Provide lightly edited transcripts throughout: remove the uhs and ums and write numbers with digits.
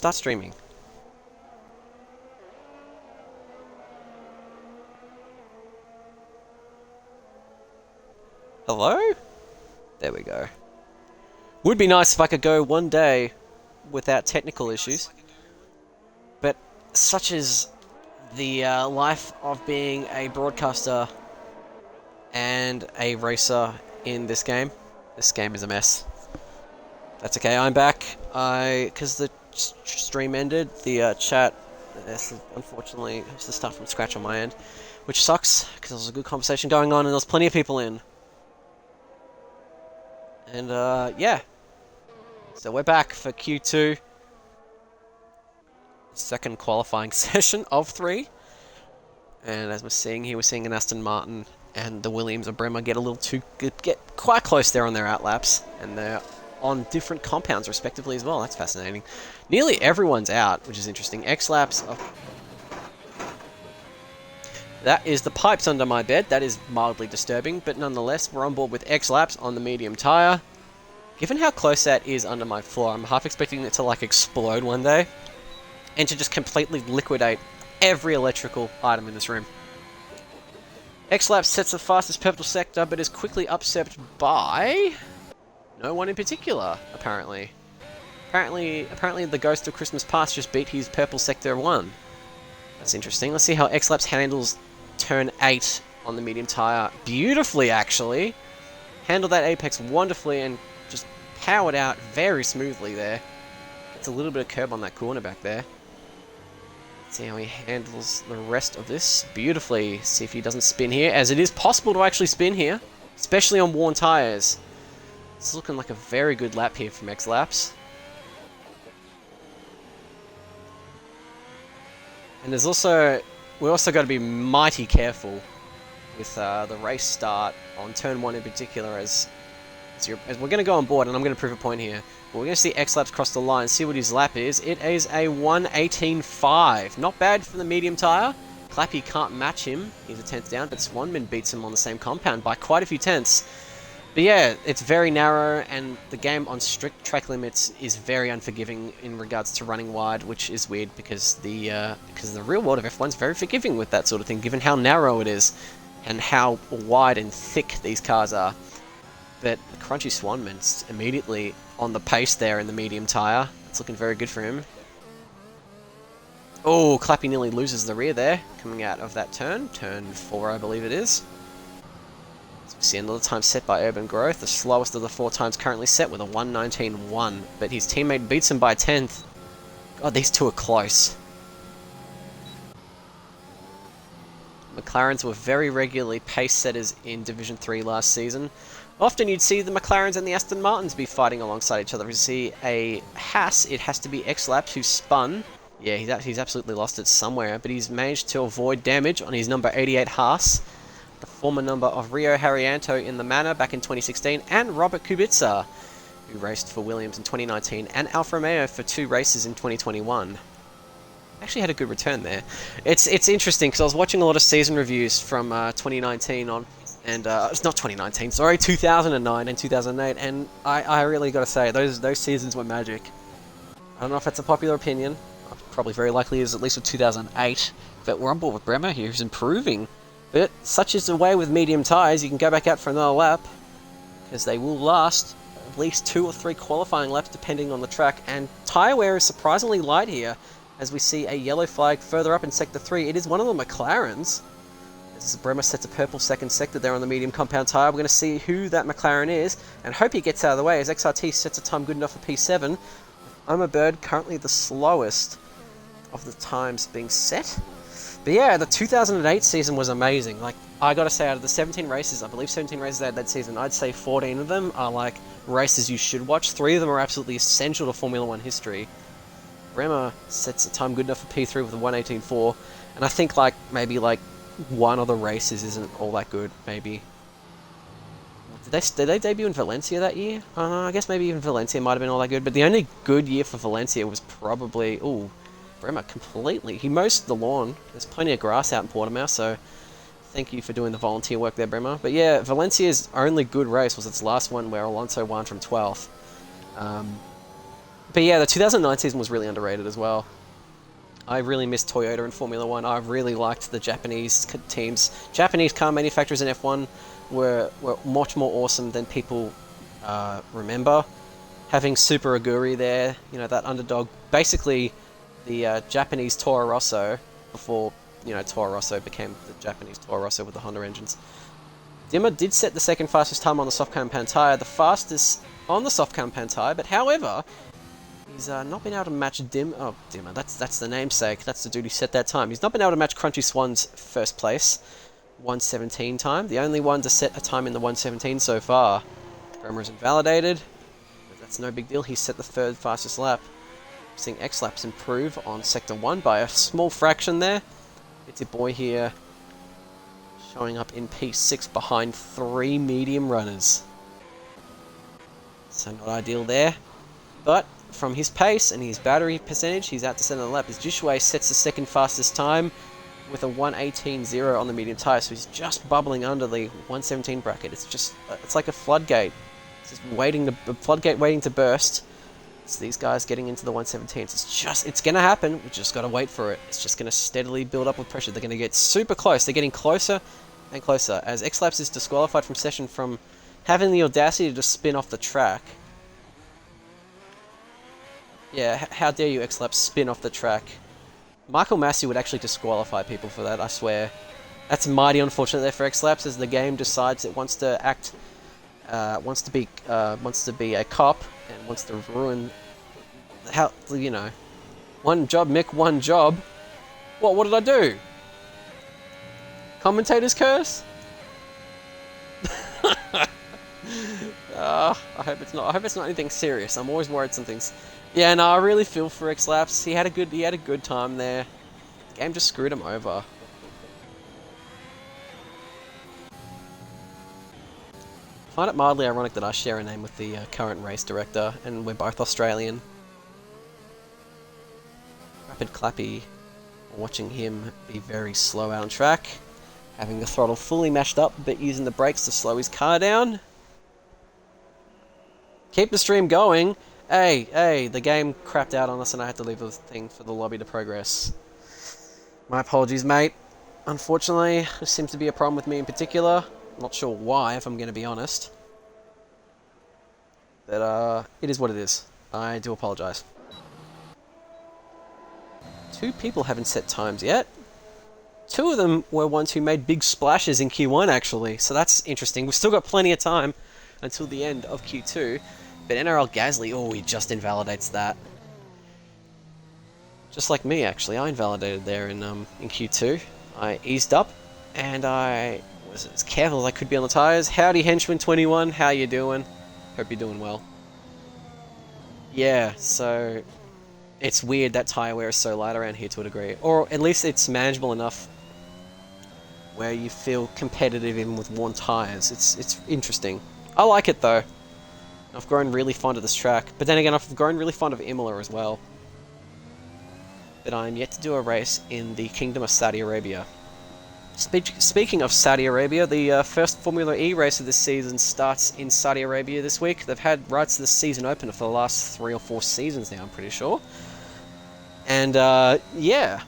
Start streaming. Hello? There we go. Would be nice if I could go one day without technical issues. But such is the life of being a broadcaster and a racer in this game. This game is a mess. That's okay, I'm back. Because the stream ended, the chat, unfortunately, has to start from scratch on my end. Which sucks, because there was a good conversation going on and there was plenty of people in. And, yeah. So we're back for Q2. Second qualifying session of 3. And as we're seeing here, we're seeing an Aston Martin and the Williams and Bremer get quite close there on their outlaps. And they're on different compounds respectively as well. That's fascinating. Nearly everyone's out, which is interesting. X-laps. That is the pipes under my bed. That is mildly disturbing, but nonetheless, we're on board with X-laps on the medium tyre. Given how close that is under my floor, I'm half expecting it to like explode one day and to just completely liquidate every electrical item in this room. X-Lap sets the fastest purple sector, but is quickly upset by no one in particular, apparently. Apparently the Ghost of Christmas Past just beat his purple sector 1. That's interesting. Let's see how X-Laps handles turn 8 on the medium tyre. Beautifully, actually. Handled that apex wonderfully and just powered out very smoothly there. It's a little bit of curb on that corner back there. See how he handles the rest of this beautifully. See if he doesn't spin here, as it is possible to actually spin here, especially on worn tyres. It's looking like a very good lap here from X-Laps. And there's also, we also got to be mighty careful with the race start on turn 1 in particular, as we're going to go on board, and I'm going to prove a point here. But we're going to see X-Laps cross the line, see what his lap is. It is a 1:18.5. Not bad for the medium tyre. Clappy can't match him. He's a tenth down, but Swanman beats him on the same compound by quite a few tenths. But yeah, it's very narrow, and the game on strict track limits is very unforgiving in regards to running wide, which is weird because the real world of F1's very forgiving with that sort of thing, given how narrow it is and how wide and thick these cars are. But the crunchy Swanman's immediately on the pace there in the medium tyre. It's looking very good for him. Oh, Clappy nearly loses the rear there, coming out of that turn. Turn 4, I believe it is. So we see another time set by Urban Growth, the slowest of the 4 times currently set with a 1:19.1. But his teammate beats him by a tenth. God, these two are close. McLarens were very regularly pace setters in Division 3 last season. Often you'd see the McLarens and the Aston Martins be fighting alongside each other. If you see a Haas, it has to be X-Laps who spun. Yeah, he's absolutely lost it somewhere, but he's managed to avoid damage on his number 88 Haas, the former number of Rio Haryanto in the Manor back in 2016, and Robert Kubica, who raced for Williams in 2019, and Alfa Romeo for 2 races in 2021. Actually had a good return there. It's interesting because I was watching a lot of season reviews from 2019 on, and it's not 2019, sorry, 2009 and 2008, and I really got to say those seasons were magic. I don't know if that's a popular opinion. Probably very likely is, at least with 2008. But we're on board with Bremer here, who's improving. But such is the way with medium tyres. You can go back out for another lap, because they will last at least 2 or 3 qualifying laps depending on the track. And tyre wear is surprisingly light here, as we see a yellow flag further up in Sector 3. It is one of the McLarens. As Bremer sets a purple second sector there on the medium compound tyre. We're going to see who that McLaren is, and hope he gets out of the way, as XRT sets a time good enough for P7. I'm a Bird, currently the slowest of the times being set. But yeah, the 2008 season was amazing. Like, I gotta say, out of the 17 races, I believe 17 races they had that season, I'd say 14 of them are like races you should watch. 3 of them are absolutely essential to Formula 1 history. Bremer sets a time good enough for P3 with a 1:18.4, and I think maybe one of the races isn't all that good, maybe. Did they debut in Valencia that year? I don't know, I guess maybe even Valencia might have been all that good, but the only good year for Valencia was probably... Ooh, Bremer completely... He mowed the lawn. There's plenty of grass out in Portimao, so thank you for doing the volunteer work there, Bremer. But yeah, Valencia's only good race was its last one, where Alonso won from 12th. But yeah, the 2009 season was really underrated as well. I really missed Toyota in Formula 1. I really liked the Japanese teams. Japanese car manufacturers in F1 were much more awesome than people remember. Having Super Aguri there, you know, that underdog. Basically, the Japanese Toro Rosso, before, you know, Toro Rosso became the Japanese Toro Rosso with the Honda engines. Dimmer did set the second fastest time on the soft compound tyre, the fastest on the soft compound tyre, but however, he's not been able to match Dimmer, that's the namesake, that's the dude who set that time. He's not been able to match Crunchy Swan's first place, 1:17 time, the only one to set a time in the 1:17 so far. Bremer is invalidated, but that's no big deal, he set the third fastest lap. Seeing X-Laps improve on Sector 1 by a small fraction there. It's your boy here, showing up in P6 behind 3 medium runners. So not ideal there, but from his pace and his battery percentage, he's out to center the lap. As Jishue sets the second fastest time with a 1:18.0 on the medium tyre, so he's just bubbling under the 1:17 bracket. It's just, it's like a floodgate. It's just a floodgate waiting to burst. It's these guys getting into the 1:17s. It's gonna happen. We just gotta wait for it. It's just gonna steadily build up with pressure. They're gonna get super close. They're getting closer and closer as X-Laps is disqualified from session from having the audacity to just spin off the track. Yeah, how dare you, X-Laps, spin off the track. Michael Massey would actually disqualify people for that, I swear. That's mighty unfortunate there for X-Laps as the game decides it wants to act, wants to be a cop and wants to ruin, how, you know, one job, Mick, one job. What did I do? Commentator's curse? I hope it's not. I hope it's not anything serious. I'm always worried something's. Yeah, no, I really feel for X-Laps. He had a good time there. The game just screwed him over. I find it mildly ironic that I share a name with the current race director, and we're both Australian. Rapid Clappy, watching him be very slow out on track, having the throttle fully mashed up, but using the brakes to slow his car down. Keep the stream going. Hey, the game crapped out on us and I had to leave the thing for the lobby to progress. My apologies, mate. Unfortunately, there seems to be a problem with me in particular. Not sure why, if I'm going to be honest. But, it is what it is. I do apologise. 2 people haven't set times yet. 2 of them were ones who made big splashes in Q1, actually. So that's interesting. We've still got plenty of time until the end of Q2. But NRL Gasly, oh, he just invalidates that. Just like me, actually. I invalidated there in Q2. I eased up, and I was as careful as I could be on the tyres. Howdy, Henchman21, how you doing? Hope you're doing well. Yeah, so it's weird that tyre wear is so light around here to a degree. Or at least it's manageable enough where you feel competitive even with worn tyres. It's interesting. I like it though. I've grown really fond of this track, but then again I've grown really fond of Imola as well. But I'm yet to do a race in the Kingdom of Saudi Arabia. Speaking of Saudi Arabia, the first Formula E race of this season starts in Saudi Arabia this week. They've had rights to the season opener for the last 3 or 4 seasons now, I'm pretty sure. And yeah,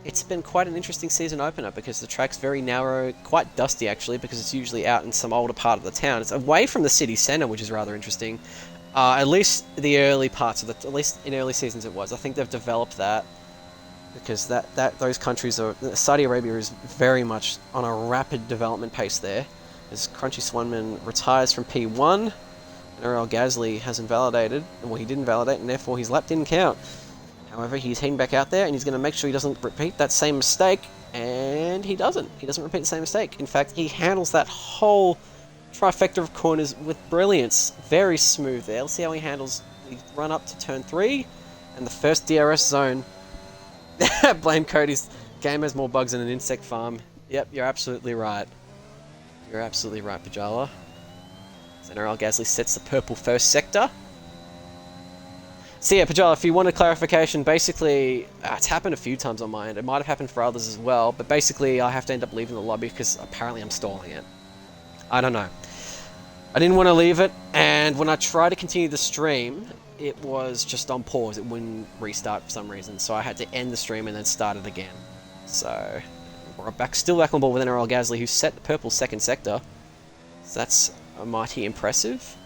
it's been quite an interesting season opener because the track's very narrow, quite dusty actually, because it's usually out in some older part of the town. It's away from the city centre, which is rather interesting. At least the early parts of the, at least in early seasons it was. I think they've developed that because those countries are, Saudi Arabia is very much on a rapid development pace there. As Crunchy Swanman retires from P1, NRL Gasly has invalidated, well he didn't validate, and therefore his lap didn't count. However, he's heading back out there and he's going to make sure he doesn't repeat that same mistake, and he doesn't. He doesn't repeat the same mistake. In fact, he handles that whole trifecta of corners with brilliance. Very smooth there. Let's see how he handles the run up to turn 3 and the first DRS zone. Blame Cody's game has more bugs than an insect farm. Yep, you're absolutely right. You're absolutely right, Pajala. NRL Gasly sets the purple first sector. So yeah, Pajala, if you want a clarification, basically, it's happened a few times on my end. It might have happened for others as well, but basically I have to end up leaving the lobby because apparently I'm stalling it. I don't know. I didn't want to leave it, and when I try to continue the stream, it was just on pause. It wouldn't restart for some reason, so I had to end the stream and then start it again. So we're still back on board with NRL Gasly, who set the purple second sector. So that's mighty impressive.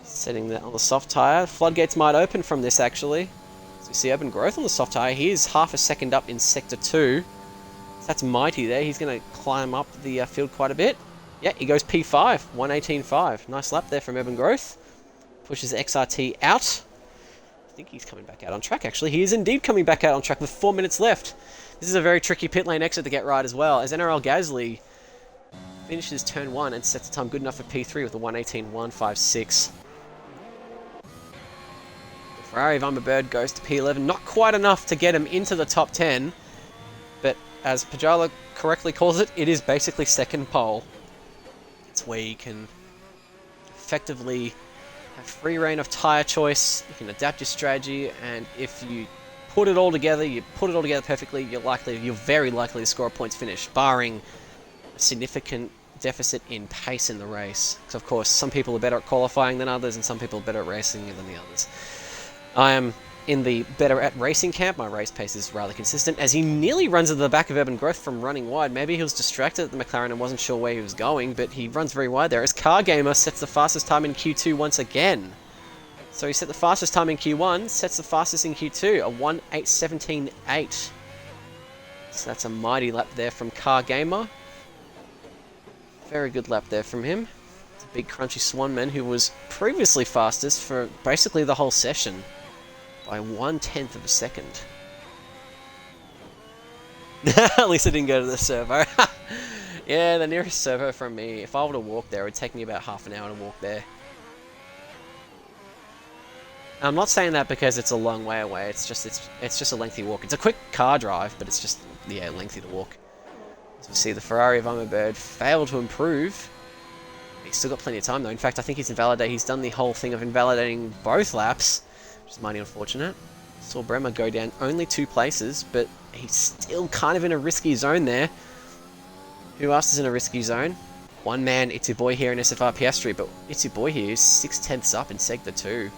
Setting that on the soft tyre. Floodgates might open from this, actually. So we see Urban Growth on the soft tyre. He is half a second up in Sector 2. So that's mighty there. He's going to climb up the field quite a bit. Yeah, he goes P5, 118.5. Nice lap there from Urban Growth. Pushes XRT out. I think he's coming back out on track, actually. He is indeed coming back out on track with 4 minutes left. This is a very tricky pit lane exit to get right as well, as NRL Gasly finishes turn 1 and sets a time good enough for P3 with a 118.156. Ferrari of Bird goes to P11. Not quite enough to get him into the top 10, but as Pajala correctly calls it, it is basically second pole. It's where you can effectively have free reign of tyre choice, you can adapt your strategy, and if you put it all together, perfectly, you're very likely to score a points finish, barring a significant deficit in pace in the race. Because of course, some people are better at qualifying than others, and some people are better at racing than the others. I am in the better at racing camp. My race pace is rather consistent, as he nearly runs into the back of Urban Growth from running wide. Maybe he was distracted at the McLaren and wasn't sure where he was going, but he runs very wide there, as Car Gamer sets the fastest time in Q2 once again. So he set the fastest time in Q1, sets the fastest in Q2, a 1:8.17.8. So that's a mighty lap there from Car Gamer. Very good lap there from him. It's a big crunchy Swanman who was previously fastest for basically the whole session by 1/10 of a second. At least I didn't go to the servo. Yeah, the nearest servo from me, if I were to walk there, it would take me about half an hour to walk there. I'm not saying that because it's a long way away. It's just a lengthy walk. It's a quick car drive, but it's just, yeah, lengthy to walk. As we see, the Ferrari of Bird failed to improve. He's still got plenty of time though. In fact, I think he's invalidated. He's done the whole thing of invalidating both laps, which is mighty unfortunate. Saw Bremer go down only 2 places, but he's still kind of in a risky zone there. Who else is in a risky zone? One man, it's your boy here in SFR Piastri, but it's your boy here is 6/10 up in Sector 2.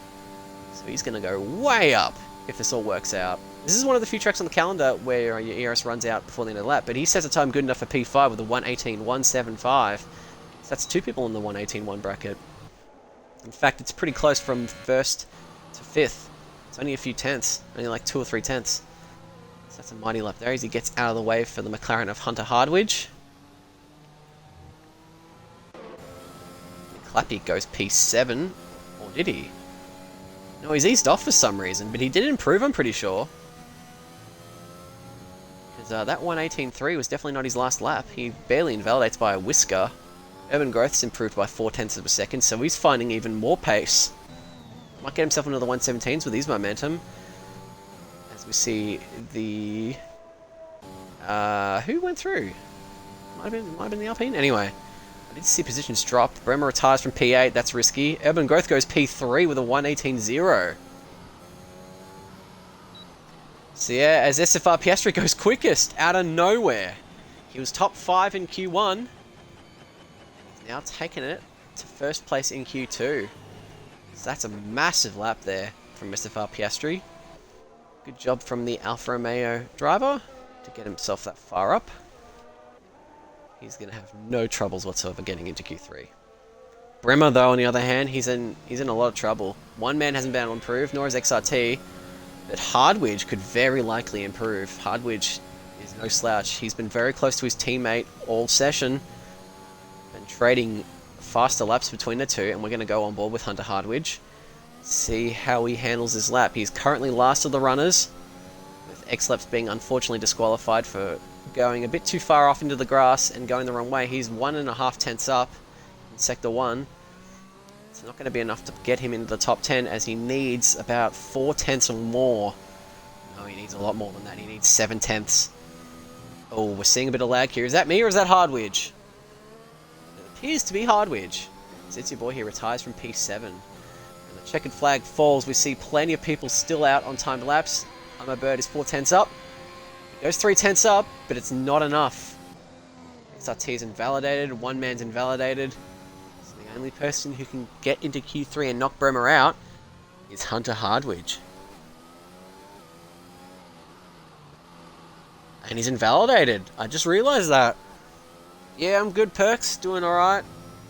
So he's going to go way up if this all works out. This is one of the few tracks on the calendar where your ERS runs out before the end of the lap, but he sets a time good enough for P5 with a 1:18.175. So that's 2 people in the 1:18.1 bracket. In fact, it's pretty close from 1st to 5th. It's only a few tenths, only like 2 or 3 tenths. So that's a mighty lap there as he gets out of the way for the McLaren of Hunter Hardwidge. Clappy goes P7, or did he? No, he's eased off for some reason, but he did improve, I'm pretty sure. Because that 1:18.3 was definitely not his last lap. He barely invalidates by a whisker. Urban Growth's improved by 4/10 of a second, so he's finding even more pace. Might get himself another 1:17s with his momentum. As we see the... who went through? Might have been the Alpine? Anyway. I did see positions drop. Bremer retires from P8, that's risky. Urban Growth goes P3 with a 1:18.0. So yeah, as SFR Piastri goes quickest out of nowhere. He was top 5 in Q1. He's now taken it to 1st place in Q2. So that's a massive lap there from SFR Piastri. Good job from the Alfa Romeo driver to get himself that far up. He's going to have no troubles whatsoever getting into Q3. Bremer, though, on the other hand, he's in a lot of trouble. One man hasn't been able to improve, nor has XRT, but Hardwidge could very likely improve. Hardwidge is no slouch. He's been very close to his teammate all session, and trading faster laps between the two, and we're going to go on board with Hunter Hardwidge. See how he handles his lap. He's currently last of the runners, with X-Laps being unfortunately disqualified for going a bit too far off into the grass and going the wrong way. He's 1.5 tenths up in Sector 1. It's not going to be enough to get him into the top 10, as he needs about 4 tenths or more. No, he needs a lot more than that. He needs 7 tenths. Oh, we're seeing a bit of lag here. Is that me or is that Hardwidge? It appears to be Hardwidge. It's your boy here retires from P7. And the checkered flag falls. We see plenty of people still out on timed laps. Bird is 4 tenths up. Goes 3 tenths up, but it's not enough. XRT is invalidated, one man's invalidated. So the only person who can get into Q3 and knock Bremer out is Hunter Hardwidge. And he's invalidated. I just realised that. Yeah, I'm good, Perks. Doing alright.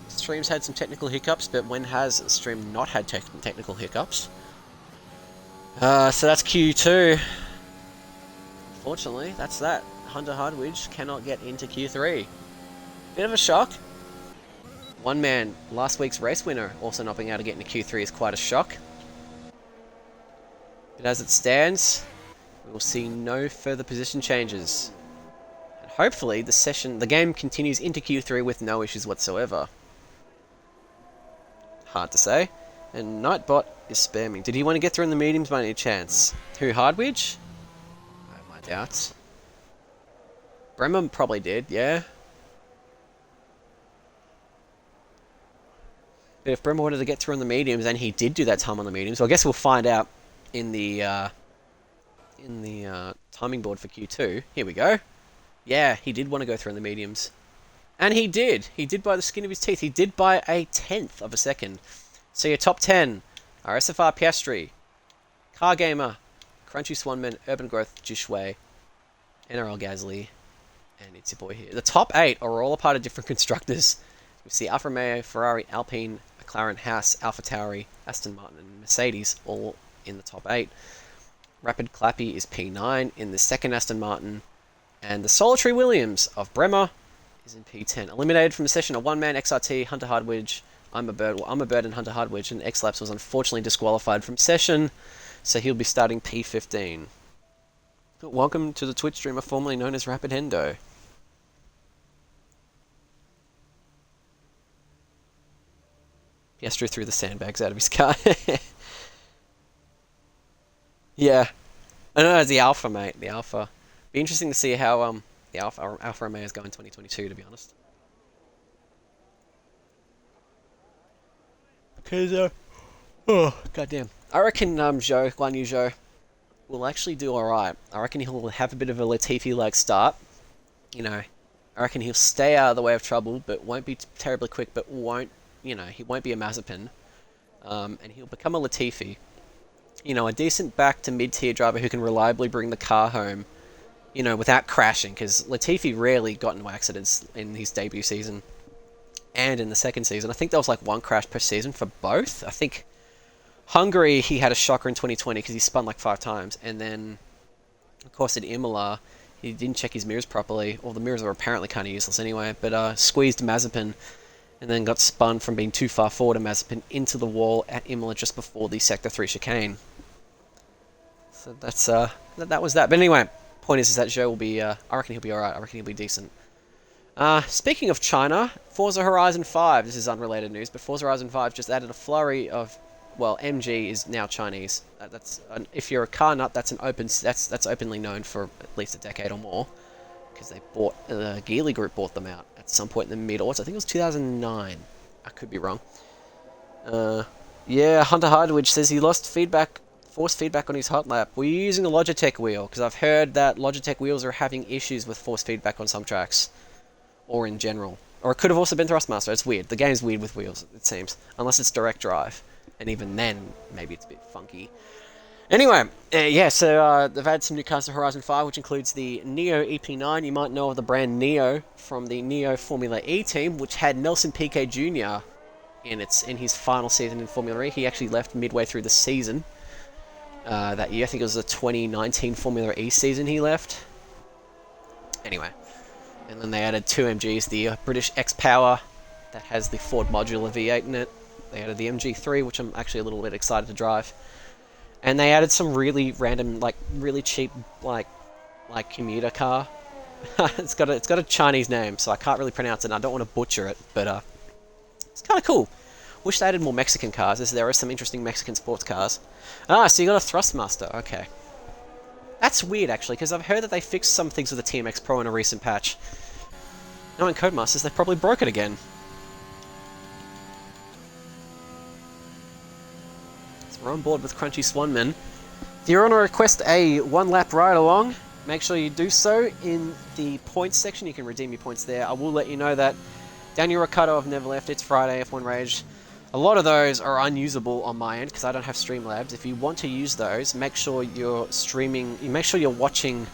Stream's had some technical hiccups, but when has a stream not had technical hiccups? So that's Q2. Unfortunately, that's that. Hunter Hardwidge cannot get into Q3. Bit of a shock. One man, last week's race winner, also not being able to get into Q3 is quite a shock. But as it stands, we will see no further position changes. And hopefully the game continues into Q3 with no issues whatsoever. Hard to say. And Nightbot is spamming. Did he want to get through in the mediums by any chance? Who, Hardwidge? I have my doubts. Bremer probably did, yeah. But if Bremer wanted to get through on the mediums, and he did do that time on the mediums, well, I guess we'll find out in the timing board for Q2. Here we go. Yeah, he did want to go through on the mediums. And he did. He did by the skin of his teeth. He did by a 1/10 of a second. So your top 10 are SFR Piastri, Car Gamer, Crunchy Swanman, Urban Growth, Jishway, NRL Gasly, and it's your boy here. The top 8 are all a part of different constructors. We see Alfa Romeo, Ferrari, Alpine, McLaren, Haas, AlphaTauri, Aston Martin, and Mercedes all in the top 8. Rapid Clappy is P9 in the second Aston Martin, and the Solitary Williams of Bremer is in P10. Eliminated from the session, a one-man XRT, Hunter Hardwidge. I'm a Bird and Hunter Hardwidge, and X-Laps was unfortunately disqualified from session, so he'll be starting P15. Welcome to the Twitch streamer formerly known as Rapid Hendo. Piastri threw the sandbags out of his car. Yeah. I know it's the Alpha, mate. The Alpha. Be interesting to see how the Alfa Romeos go in 2022, to be honest. Because, oh, goddamn. I reckon Guan Yu Zhou will actually do alright. I reckon he'll have a bit of a Latifi-like start. You know, I reckon he'll stay out of the way of trouble, but won't be terribly quick, but won't, you know, he won't be a Mazepin. And he'll become a Latifi. You know, a decent back to mid-tier driver who can reliably bring the car home, you know, without crashing, because Latifi rarely got into accidents in his debut season and in the second season. I think there was like one crash per season for both. I think Hungary, he had a shocker in 2020 because he spun like 5 times, and then, of course, at Imola, he didn't check his mirrors properly, or the mirrors were apparently kind of useless anyway, but squeezed Mazepin, and then got spun from being too far forward of Mazepin into the wall at Imola just before the Sector 3 chicane. So that's, that was that. But anyway, point is that Zhou will be, I reckon he'll be alright, I reckon he'll be decent. Speaking of China, Forza Horizon 5, this is unrelated news, but Forza Horizon 5 just added a flurry of, well, MG is now Chinese. That's if you're a car nut, that's that's openly known for at least a decade or more, because they bought, the Geely Group bought them out at some point in the mid-aughts. I think it was 2009. I could be wrong. Yeah, Hunter Hardwidge says he lost force feedback on his hot lap. Were you using a Logitech wheel? Because I've heard that Logitech wheels are having issues with force feedback on some tracks. Or in general. Or it could have also been Thrustmaster. It's weird. The game's weird with wheels, it seems. Unless it's direct drive. And even then, maybe it's a bit funky. Anyway, yeah, so they've had some new cars to Horizon 5, which includes the Neo EP9. You might know of the brand Neo from the Neo Formula E team, which had Nelson Piquet Jr. in his final season in Formula E. He actually left midway through the season that year. I think it was the 2019 Formula E season he left. Anyway. And then they added 2 MGs, the British X-Power that has the Ford modular V8 in it. They added the MG3, which I'm actually a little bit excited to drive. And they added some really random, like, really cheap, like commuter car. It's got a Chinese name, so I can't really pronounce it, and I don't want to butcher it, but it's kind of cool. Wish they added more Mexican cars, as there are some interesting Mexican sports cars. Ah, so you got a Thrustmaster, okay. That's weird, actually, because I've heard that they fixed some things with the TMX Pro in a recent patch. Knowing Codemasters, they probably broke it again. So we're on board with Crunchy Swanman. If you're on a request a one-lap ride along, make sure you do so in the points section. You can redeem your points there. I will let you know that Daniel Ricciardo have never left. It's Friday, F1 Rage. A lot of those are unusable on my end because I don't have Streamlabs. If you want to use those, make sure you're streaming. Make sure you're watching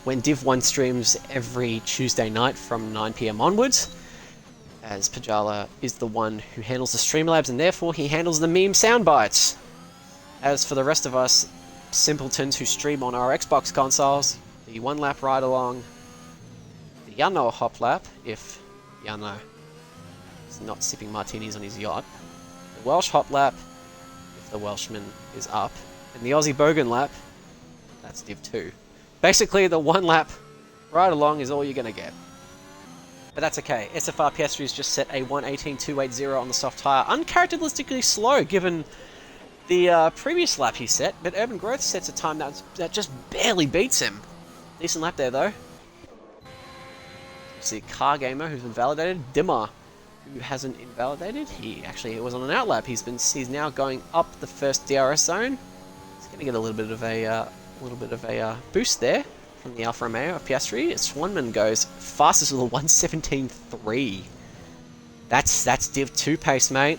when Div 1 streams every Tuesday night from 9 PM onwards, as Pajala is the one who handles the Streamlabs and therefore he handles the meme soundbites. As for the rest of us simpletons who stream on our Xbox consoles, the one lap ride along, the Yano hop lap, if Yano is not sipping martinis on his yacht, the Welsh hop lap, if the Welshman is up, and the Aussie Bogan lap, that's Div 2. Basically, the one lap ride along is all you're going to get. But that's okay. SFR Piastri's just set a 1:18.280 on the soft tyre. Uncharacteristically slow, given the previous lap he set, but Urban Growth sets a time that just barely beats him. Decent lap there, though. See Car Gamer, who's been validated. Dimmer, who hasn't invalidated. He was on an outlap. He's now going up the first DRS zone. He's going to get a little bit of a boost there from the Alfa Romeo of Piastri. Swanman goes fastest with a 1:17.3. That's Div 2 pace, mate.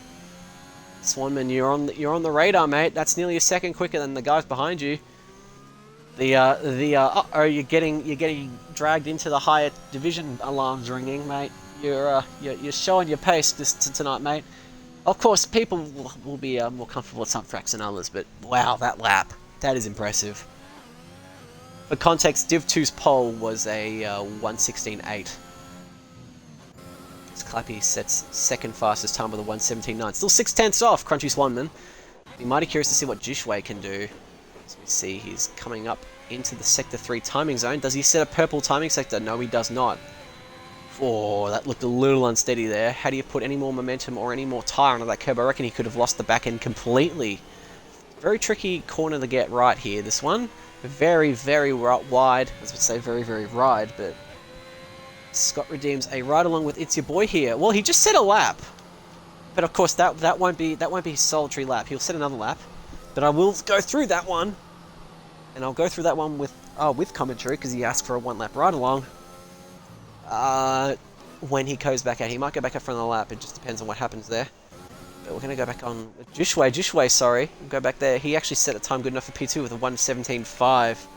Swanman, you're on the radar, mate. That's nearly a second quicker than the guys behind you. You're getting dragged into the higher division alarms ringing, mate. You're showing your pace tonight, mate. Of course, people will be more comfortable at some tracks than others, but wow, that lap, that is impressive. For context, Div 2's pole was a 1:16.8. Clappy sets second fastest time with a 1:17.9. Still 6/10 off Crunchy Swanman. Be mighty curious to see what Jishway can do. As we see, he's coming up into the Sector 3 timing zone. Does he set a purple timing sector? No, he does not. Oh, that looked a little unsteady there. How do you put any more momentum or any more tyre onto that curb? I reckon he could have lost the back end completely. Very tricky corner to get right here, this one. Very, very wide. I was going to say very, very wide, but Scott redeems a ride along with It's Your Boy here. Well, he just set a lap. But of course, that won't be his solitary lap. He'll set another lap. But I will go through that one. And I'll go through that one with commentary, because he asked for a one-lap ride along. When he goes back out. He might go back out for another lap. It just depends on what happens there. But we're going to go back on with Jishway, sorry. We'll go back there. He actually set a time good enough for P2 with a 1:17.5.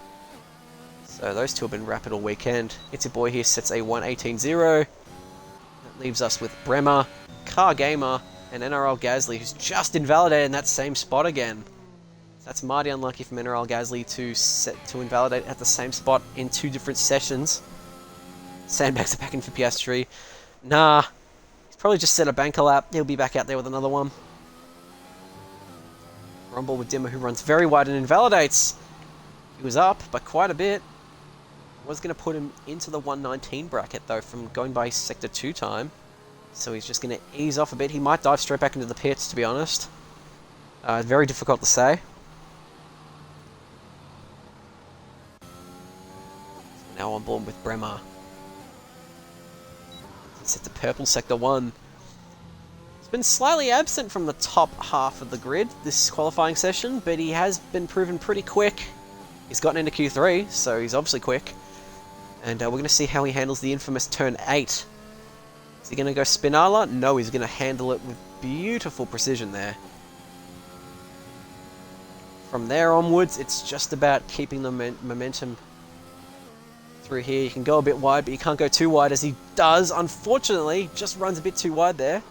So those two have been rapid all weekend. It's Your Boy here sets a 1:18.0. That leaves us with Bremer, Car Gamer, and NRL Gasly, who's just invalidated in that same spot again. So that's mighty unlucky from NRL Gasly to invalidate at the same spot in two different sessions. Sandbags are back in for Piastri. Nah, he's probably just set a banker lap. He'll be back out there with another one. Rumble with Dimmer, who runs very wide and invalidates. He was up by quite a bit. Was going to put him into the 1:19 bracket, though, from going by Sector 2 time. So he's just going to ease off a bit. He might dive straight back into the pits, to be honest. Very difficult to say. Now on board with Bremer. Set to purple Sector 1. He's been slightly absent from the top half of the grid this qualifying session, but he has been proven pretty quick. He's gotten into Q3, so he's obviously quick. And we're going to see how he handles the infamous Turn 8. Is he going to go Spinala? No, he's going to handle it with beautiful precision there. From there onwards, it's just about keeping the momentum through here. You can go a bit wide, but you can't go too wide, as he does, unfortunately. Just runs a bit too wide there.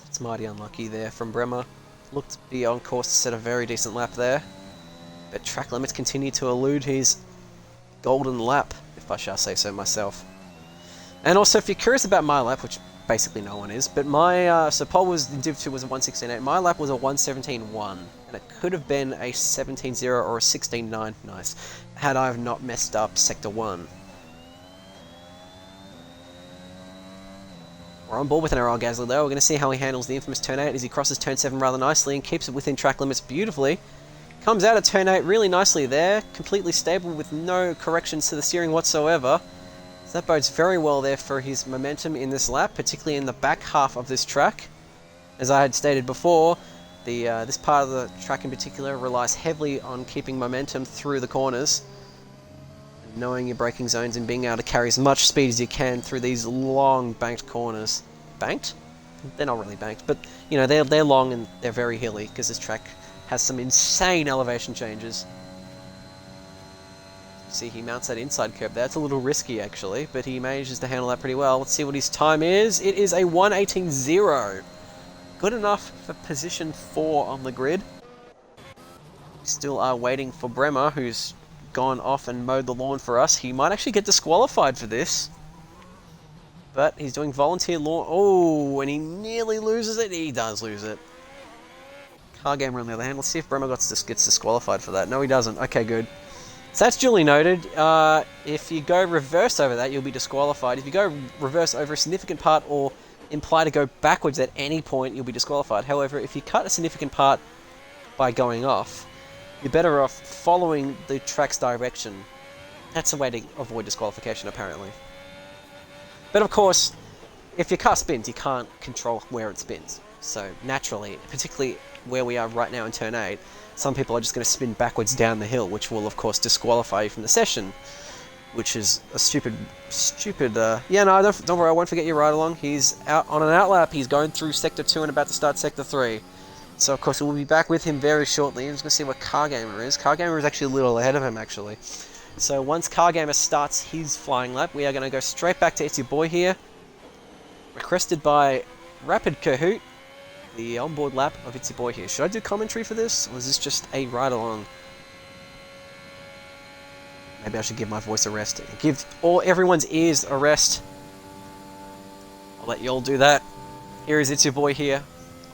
It's mighty unlucky there from Bremer. Looked to be on course to set a very decent lap there. But track limits continue to elude his golden lap, if I shall say so myself. And also, if you're curious about my lap, which basically no one is, but my, so pole was, in Div 2 was a 1:16.8, my lap was a 1:17.1, and it could have been a 17.0 or a 16.9, nice, had I have not messed up Sector 1. We're on board with an NRL Gasly though. We're going to see how he handles the infamous Turn 8 as he crosses Turn 7 rather nicely and keeps it within track limits beautifully. Comes out of Turn 8 really nicely there, completely stable with no corrections to the steering whatsoever. So that bodes very well there for his momentum in this lap, particularly in the back half of this track. As I had stated before, this part of the track in particular relies heavily on keeping momentum through the corners. Knowing your braking zones and being able to carry as much speed as you can through these long banked corners. Banked? They're not really banked, but you know they're long and they're very hilly because this track has some insane elevation changes. See, he mounts that inside curb there. It's a little risky actually, but he manages to handle that pretty well. Let's see what his time is. It is a 1:18.0. Good enough for position 4 on the grid. We still are waiting for Bremer, who's gone off and mowed the lawn for us. He might actually get disqualified for this. But he's doing volunteer lawn. Oh, and he nearly loses it. He does lose it. Car Gamer on the other hand. Let's see if Bremer gets disqualified for that. No, he doesn't. Okay, good. So that's duly noted. If you go reverse over that, you'll be disqualified. If you go reverse over a significant part or imply to go backwards at any point, you'll be disqualified. However, if you cut a significant part by going off, you're better off following the track's direction. That's a way to avoid disqualification, apparently. But of course, if your car spins, you can't control where it spins. So naturally, particularly where we are right now in turn 8, some people are just going to spin backwards down the hill, which will of course disqualify you from the session. Which is a stupid, yeah, no, don't worry, I won't forget your ride along. He's out on an outlap, he's going through Sector 2 and about to start Sector 3. So of course we'll be back with him very shortly. I'm just going to see what Car Gamer is. Car Gamer is actually a little ahead of him, actually. So once Car Gamer starts his flying lap, we are going to go straight back to It's Your Boy here. Requested by Rapid Kahoot, the onboard lap of It's Your Boy here. Should I do commentary for this, or is this just a ride along? Maybe I should give my voice a rest. Give everyone's ears a rest. I'll let you all do that. Here is It's Your Boy here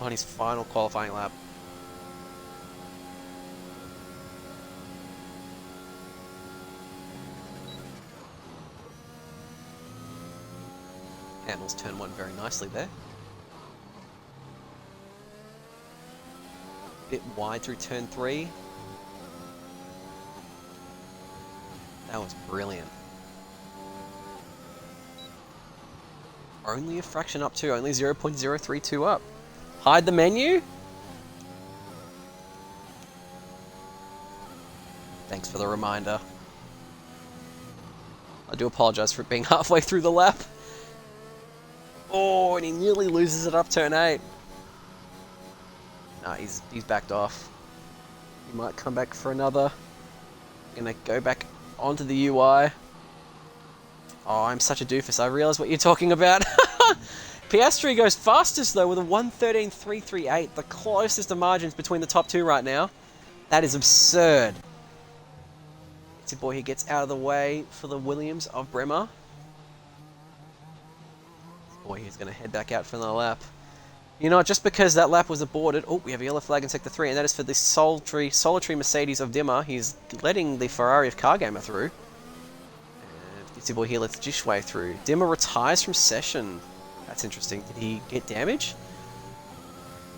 on his final qualifying lap. Handles turn 1 very nicely there. Bit wide through turn 3. That was brilliant. Only a fraction up too, only 0.032 up. Hide the menu? Thanks for the reminder. I do apologise for it being halfway through the lap. Oh, and he nearly loses it up turn 8. Nah, he's backed off. He might come back for another. Gonna go back onto the UI. Oh, I'm such a doofus. I realise what you're talking about. Piastri goes fastest though with a 1:13.338. The closest of margins between the top 2 right now. That is absurd. It's Your Boy here gets out of the way for the Williams of Bremer. Boy, he's going to head back out for another lap. You know, just because that lap was aborted... Oh, we have a yellow flag in Sector 3, and that is for the solitary Mercedes of Dimmer. He's letting the Ferrari of Car Gamer through. And It's Your Boy here lets Jishway through. Dimmer retires from session. That's interesting. Did he get damage?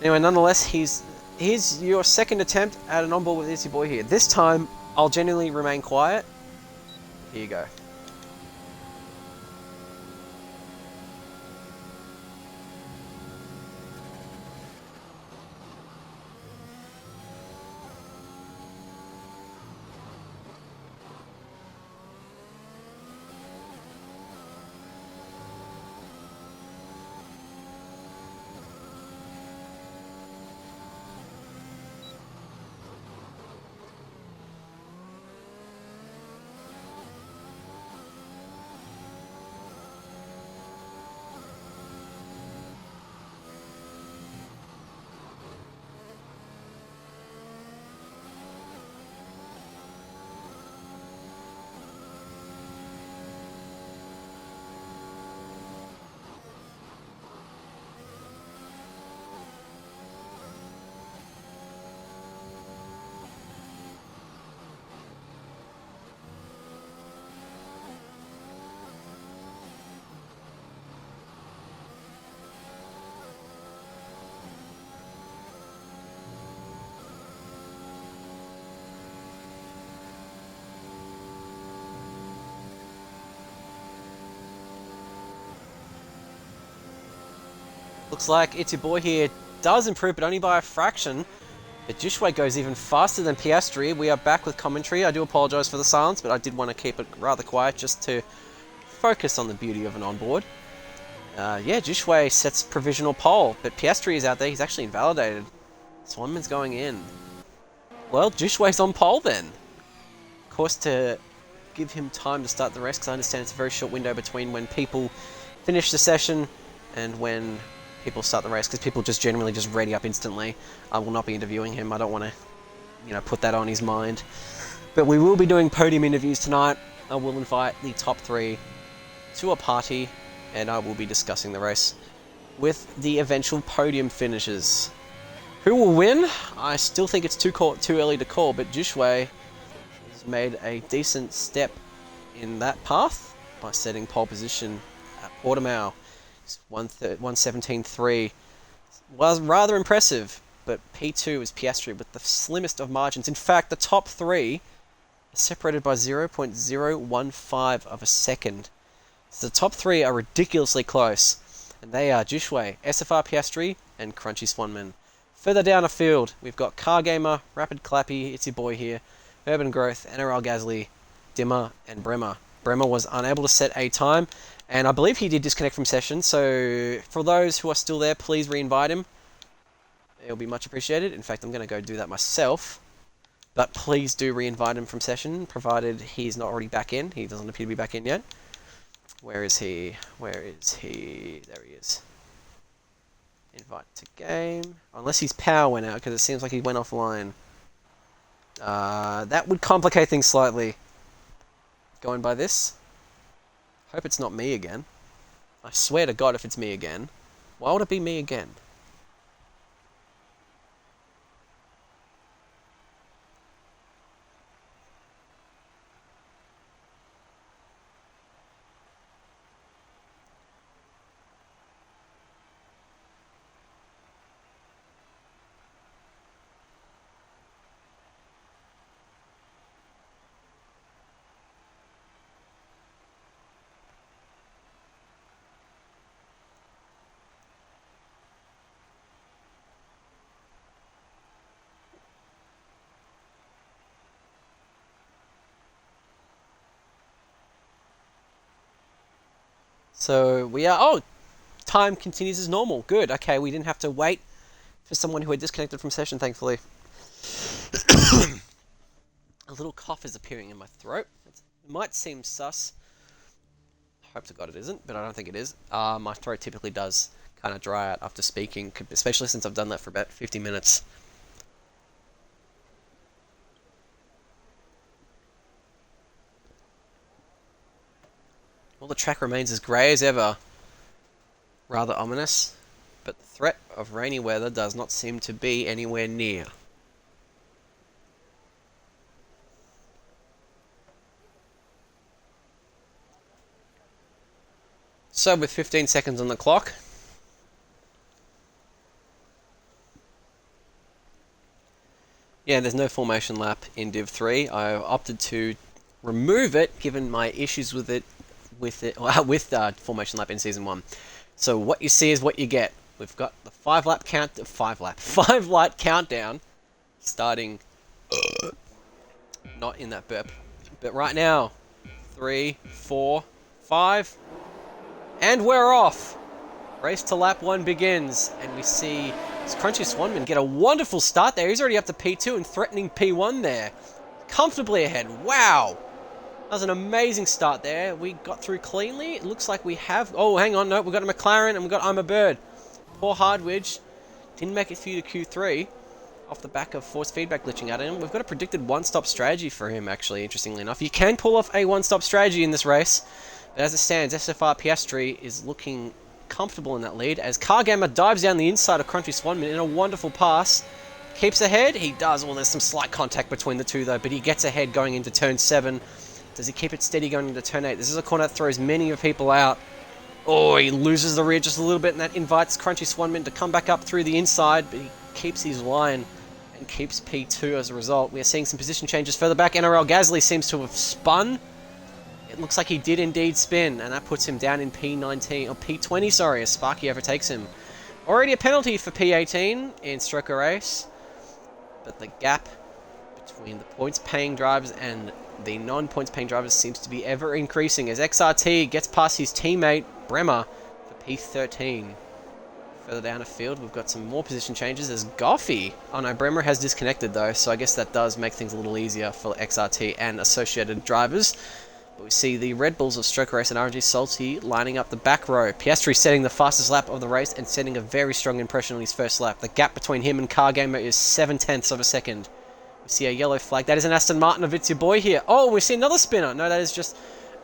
Anyway, nonetheless, here's your second attempt at an onboard with It's Your Boy here. This time, I'll genuinely remain quiet. Here you go. Looks like It's Your Boy here does improve, but only by a fraction. But Jushway goes even faster than Piastri. We are back with commentary. I do apologise for the silence, but I did want to keep it rather quiet just to focus on the beauty of an onboard. Yeah, Jushway sets provisional pole, but Piastri is out there. He's actually invalidated. Swanman's going in. Well, Jushway's on pole then. Of course, to give him time to start the race, because I understand it's a very short window between when people finish the session and when people start the race, because people just generally just ready up instantly. I will not be interviewing him. I don't want to, put that on his mind. But we will be doing podium interviews tonight. I will invite the top 3 to a party, and I will be discussing the race with the eventual podium finishers. Who will win? I still think it's too early to call, but Jushway has made a decent step in that path by setting pole position at Portimao. 1:17.3 was rather impressive, but P2 is Piastri with the slimmest of margins. In fact, the top 3 are separated by 0.015 of a second. So the top 3 are ridiculously close, and they are Jushway, SFR Piastri, and Crunchy Swanman. Further down the field, we've got Car Gamer, Rapid Clappy, it's your boy here, Urban Growth, NRL Gasly, Dimmer, and Bremer. Bremer was unable to set a time, and I believe he did disconnect from session, so for those who are still there, please re-invite him. It'll be much appreciated. In fact, I'm going to go do that myself. But please do re-invite him from session, provided he's not already back in. He doesn't appear to be back in yet. Where is he? Where is he? There he is. Invite to game. Unless his power went out, because it seems like he went offline. That would complicate things slightly. Going by this. Hope it's not me again. I swear to God if it's me again. Why would it be me again? So we are... Oh! Time continues as normal. Good. Okay, we didn't have to wait for someone who had disconnected from session, thankfully. A little cough is appearing in my throat. It might seem sus. Hope to God it isn't, but I don't think it is. My throat typically does kind of dry out after speaking, especially since I've done that for about 50 minutes. Well, the track remains as grey as ever. Rather ominous, but the threat of rainy weather does not seem to be anywhere near. So with 15 seconds on the clock, yeah, there's no formation lap in Div 3. I opted to remove it given my issues with formation lap in Season 1. So what you see is what you get. We've got the 5 light countdown starting not in that burp. But right now, 3, 4, 5, and we're off. Race to lap 1 begins, and we see Crunchy Swanman get a wonderful start there. He's already up to P2 and threatening P1 there. Comfortably ahead. Wow. That was an amazing start there. We got through cleanly. It looks like we have... Oh, hang on. No, we've got a McLaren and we've got I'm a Bird. Poor Hardwidge didn't make it through to Q3 off the back of force feedback glitching at him. We've got a predicted one-stop strategy for him, actually, interestingly enough. You can pull off a one-stop strategy in this race. But as it stands, SFR Piastri is looking comfortable in that lead as Cargamer dives down the inside of Crunchy Swanman in a wonderful pass. Keeps ahead. He does. Well, there's some slight contact between the two, though, but he gets ahead going into turn 7. Does he keep it steady going into turn 8? This is a corner that throws many of people out. Oh, he loses the rear just a little bit, and that invites Crunchy Swanman to come back up through the inside, but he keeps his line and keeps P2 as a result. We are seeing some position changes further back. NRL Gasly seems to have spun. It looks like he did indeed spin, and that puts him down in P19, or P20, sorry, as Sparky overtakes him. Already a penalty for P18 in Stroker Race. but the gap between the points-paying drivers and the non-points-paying drivers seems to be ever increasing as XRT gets past his teammate Bremer for P13. Further down the field, we've got some more position changes as Goffey. Oh no, Bremer has disconnected though, so I guess that does make things a little easier for XRT and associated drivers. But we see the Red Bulls of Stroker Race and RNG Salty lining up the back row. Piastri setting the fastest lap of the race and setting a very strong impression on his first lap. The gap between him and Car Gamer is 0.7 of a second. We see a yellow flag. That is an Aston Martin of It's Your Boy here. Oh, we see another spinner. No, that is just...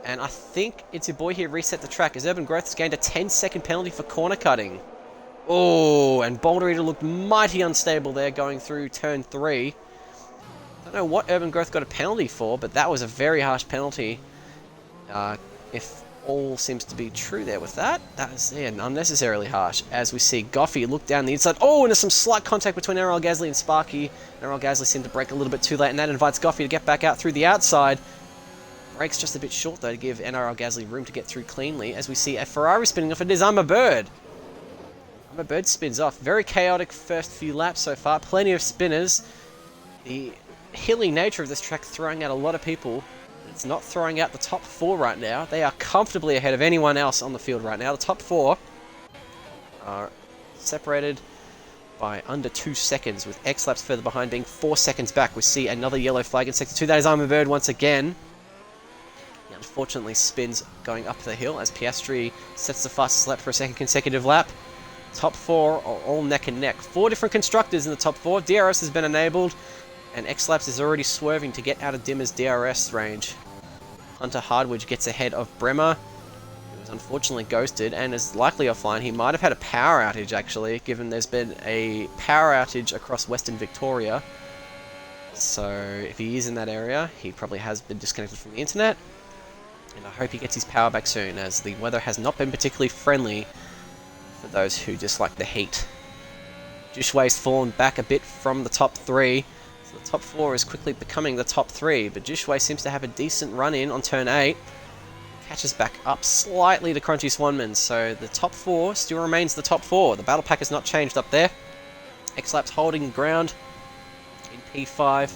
And I think It's Your Boy here reset the track as Urban Growth has gained a 10-second penalty for corner cutting. Oh, and Boulder Eater looked mighty unstable there going through turn 3. Don't know what Urban Growth got a penalty for, but that was a very harsh penalty. If all seems to be true there with that, that is unnecessarily harsh. As we see Goffey look down the inside. Oh, and there's some slight contact between NRL Gasly and Sparky. NRL Gasly seemed to brake a little bit too late, and that invites Goffey to get back out through the outside. Brakes just a bit short though to give NRL Gasly room to get through cleanly. As we see a Ferrari spinning off, it is I'm a Bird. I'm a Bird spins off. Very chaotic first few laps so far. Plenty of spinners. The hilly nature of this track throwing out a lot of people. It's not throwing out the top 4 right now. They are comfortably ahead of anyone else on the field right now. The top 4 are separated by under 2 seconds, with X laps further behind being 4 seconds back. We see another yellow flag in sector 2. That is I'm a Bird once again. He unfortunately spins going up the hill as Piastri sets the fastest lap for a second consecutive lap. Top 4 are all neck and neck. 4 different constructors in the top 4. DRS has been enabled, and X-Laps is already swerving to get out of Dimmer's DRS range. Hunter Hardwidge gets ahead of Bremer, who was unfortunately ghosted and is likely offline. He might have had a power outage actually, given there's been a power outage across Western Victoria. So if he is in that area, he probably has been disconnected from the internet. And I hope he gets his power back soon, as the weather has not been particularly friendly for those who dislike the heat. Jushway's fallen back a bit from the top 3. The top 4 is quickly becoming the top 3, but Jushway seems to have a decent run-in on turn 8. Catches back up slightly to Crunchy Swanman, so the top 4 still remains the top 4. The battle pack has not changed up there. X-Lap's holding ground in P5,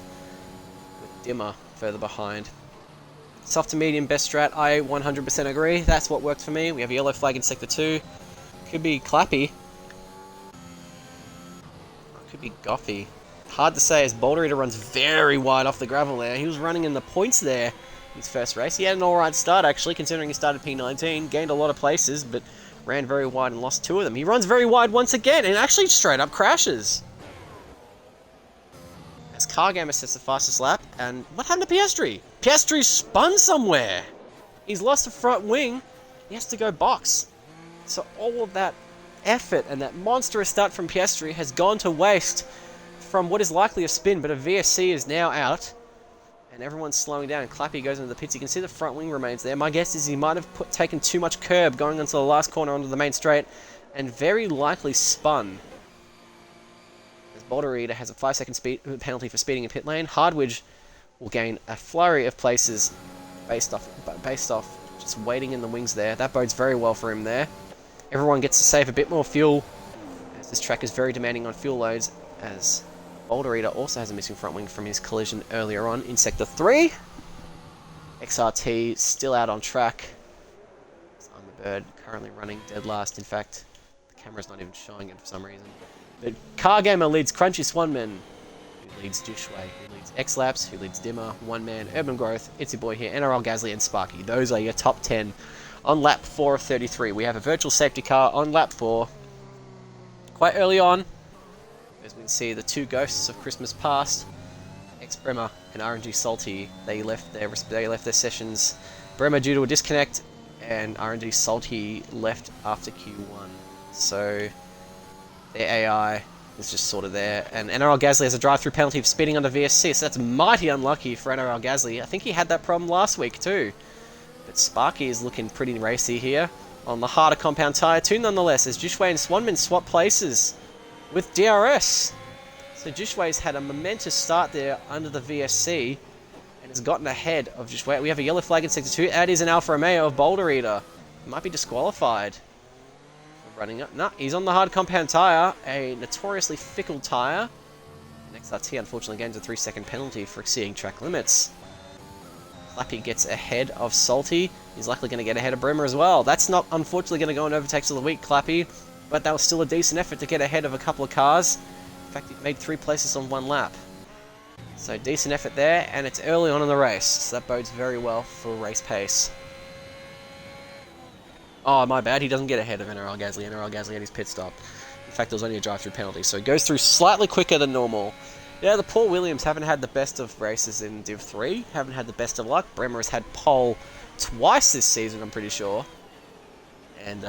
with Dimmer further behind. Soft to medium best strat, I 100% agree. That's what worked for me. We have a yellow flag in sector 2. Could be Clappy. Or could be Goffey. Hard to say as Boulder Eater runs very wide off the gravel there. He was running in the points there in his first race. He had an alright start actually, considering he started P19. Gained a lot of places, but ran very wide and lost 2 of them. He runs very wide once again and actually straight up crashes. As Car Gamer sets the fastest lap, and what happened to Piastri? Piastri spun somewhere! He's lost the front wing. He has to go box. So all of that effort and that monstrous start from Piastri has gone to waste from what is likely a spin, but a VSC is now out, and everyone's slowing down, and Clappy goes into the pits. You can see the front wing remains there. My guess is he might have taken too much curb going onto the last corner onto the main straight, and very likely spun. As Boulder Eater has a 5-second speed penalty for speeding in pit lane. Hardwidge will gain a flurry of places based off just waiting in the wings there. That bodes very well for him there. Everyone gets to save a bit more fuel, as this track is very demanding on fuel loads, as Boulder Eater also has a missing front wing from his collision earlier on in Sector 3. XRT still out on track. I'm a Bird currently running dead last. In fact, the camera's not even showing it for some reason. But Car Gamer leads Crunchy Swanman, who leads Jushway, who leads X-Laps, who leads Dimmer, One Man, Urban Growth, It's Your Boy here, NRL Gasly, and Sparky. Those are your top 10 on lap 4 of 33. We have a virtual safety car on lap 4. Quite early on, as we can see, the 2 ghosts of Christmas past, Bremer and RNG Salty, they left their sessions. Bremer due to a disconnect, and RNG Salty left after Q1. So their AI is just sort of there. And NRL Gasly has a drive-through penalty for speeding under VSC, so that's mighty unlucky for NRL Gasly. I think he had that problem last week too. But Sparky is looking pretty racy here on the harder compound tyre too, nonetheless, as Jushway and Swanman swap places with DRS. So Jushway's had a momentous start there under the VSC and has gotten ahead of Jushway. We have a yellow flag in Sector 2. That is an Alfa Romeo of Boulder Eater. He might be disqualified for running up. No, he's on the hard compound tyre, a notoriously fickle tyre. Next RT unfortunately gains a 3-second penalty for exceeding track limits. Clappy gets ahead of Salty. He's likely going to get ahead of Brimmer as well. That's not unfortunately going to go in overtakes of the week, Clappy, but that was still a decent effort to get ahead of a couple of cars. In fact, he made 3 places on 1 lap. So decent effort there, and it's early on in the race, so that bodes very well for race pace. Oh, my bad, he doesn't get ahead of NRL Gasly. NRL Gasly had his pit stop. In fact, it was only a drive-through penalty, so it goes through slightly quicker than normal. Yeah, the poor Williams haven't had the best of races in Div 3, haven't had the best of luck. Bremer has had pole twice this season, I'm pretty sure. And,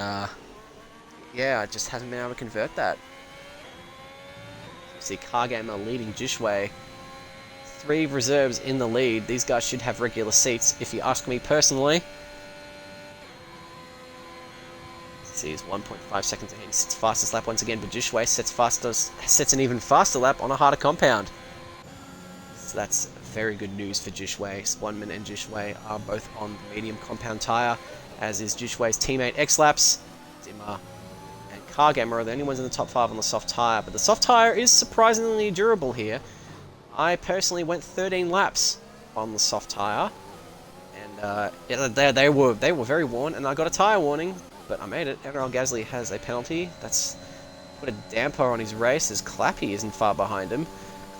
yeah, just hasn't been able to convert that. You see Cargamer leading Jishway. 3 reserves in the lead. These guys should have regular seats, if you ask me personally. See, he's 1.5 seconds ahead. He sits fastest lap once again, but Jishway sets an even faster lap on a harder compound. So that's very good news for Jishway. Swanman and Jishway are both on the medium compound tyre, as is Jishway's teammate X-Laps. Dimmer and Cargamer are the only ones in the top 5 on the soft tyre, but the soft tyre is surprisingly durable here. I personally went 13 laps on the soft tyre, and yeah, they were very worn, and I got a tyre warning, but I made it. NRL Gasly has a penalty. That's put a damper on his race, as Clappy isn't far behind him.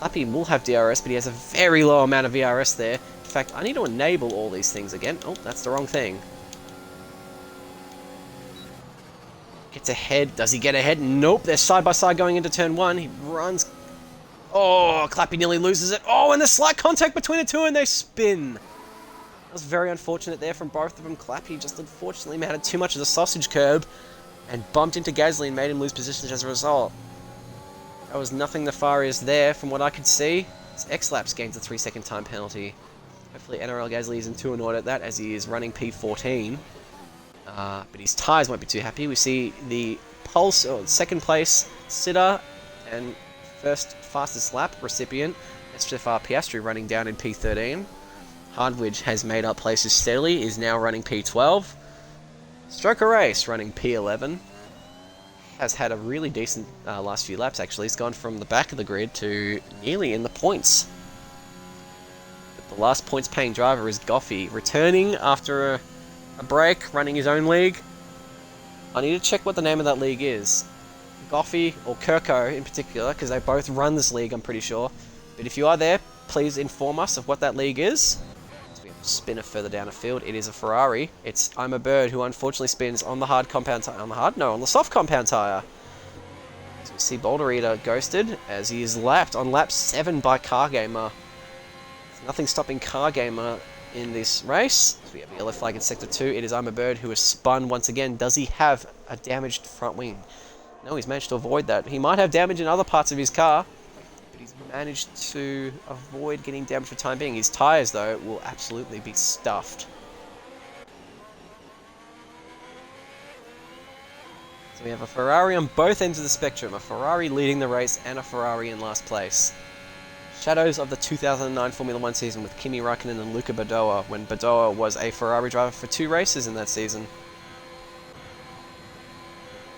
Clappy will have DRS, but he has a very low amount of DRS there. In fact, I need to enable all these things again. Oh, that's the wrong thing. Gets ahead. Does he get ahead? Nope. They're side by side going into turn 1. He runs. Oh, Clappy nearly loses it. Oh, and there's slight contact between the two, and they spin. That was very unfortunate there from both of them. Clappy just unfortunately mounted too much of the sausage curb and bumped into Gasly and made him lose positions as a result. There was nothing nefarious there from what I could see. X-Laps gains a 3-second time penalty. Hopefully NRL Gasly isn't too annoyed at that, as he is running P14. But his tyres won't be too happy. We see the pulse, or second place sitter and first fastest lap recipient, SFR Piastri, running down in P13. Hardwidge has made up places steadily, is now running P12. Stroker Race running P11. Has had a really decent last few laps actually. He's gone from the back of the grid to nearly in the points. But the last points paying driver is Goffey, returning after a break, running his own league. I need to check what the name of that league is. Goffey or Kirko in particular, because they both run this league, I'm pretty sure. But if you are there, please inform us of what that league is. So we have a spinner further down the field. It is a Ferrari. It's I'm a Bird, who unfortunately spins on the hard compound tire. On the soft compound tire. So we see Boulder Eater ghosted as he is lapped on lap 7 by Cargamer. There's nothing stopping Cargamer in this race. So we have a yellow flag in sector 2. It is I'm a Bird who is spun once again. Does he have a damaged front wing? No, he's managed to avoid that. He might have damage in other parts of his car, but he's managed to avoid getting damage for the time being. His tyres, though, will absolutely be stuffed. So we have a Ferrari on both ends of the spectrum. A Ferrari leading the race and a Ferrari in last place. Shadows of the 2009 Formula 1 season with Kimi Raikkonen and Luca Badoa, when Badoa was a Ferrari driver for 2 races in that season.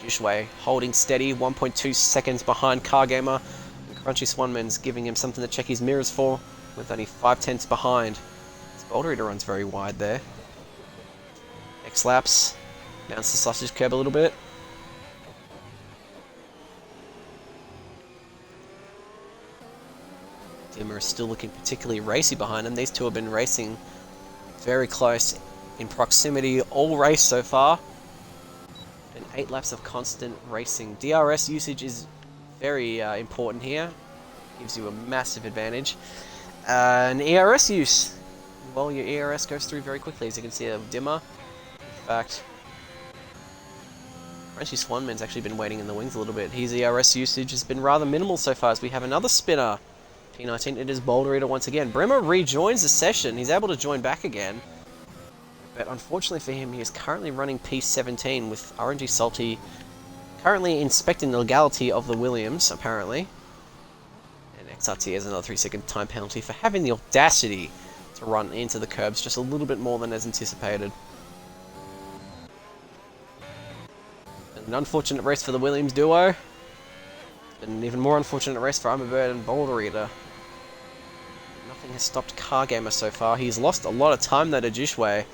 Jishway holding steady, 1.2 seconds behind Cargamer. And Crunchy Swanman's giving him something to check his mirrors for, with only 5/10 behind. This Boulder Eater runs very wide there. X-Laps. Mounts the sausage curb a little bit. Dimmer is still looking particularly racy behind him. These two have been racing very close in proximity all race so far. And 8 laps of constant racing. DRS usage is very important here. Gives you a massive advantage. And ERS use. Well, your ERS goes through very quickly, as you can see of Dimmer. In fact, Crunchy Swanman's actually been waiting in the wings a little bit. His ERS usage has been rather minimal so far, as we have another spinner. P19, it is Boulder Eater once again. Bremer rejoins the session. He's able to join back again. But unfortunately for him, he is currently running P17 with RNG Salty currently inspecting the legality of the Williams, apparently. And XRT has another 3-second time penalty for having the audacity to run into the curbs just a little bit more than as anticipated. An unfortunate race for the Williams duo. Been an even more unfortunate race for Armorbird and Boulder Eater. Nothing has stopped Car Gamer so far. He's lost a lot of time though to Jishway.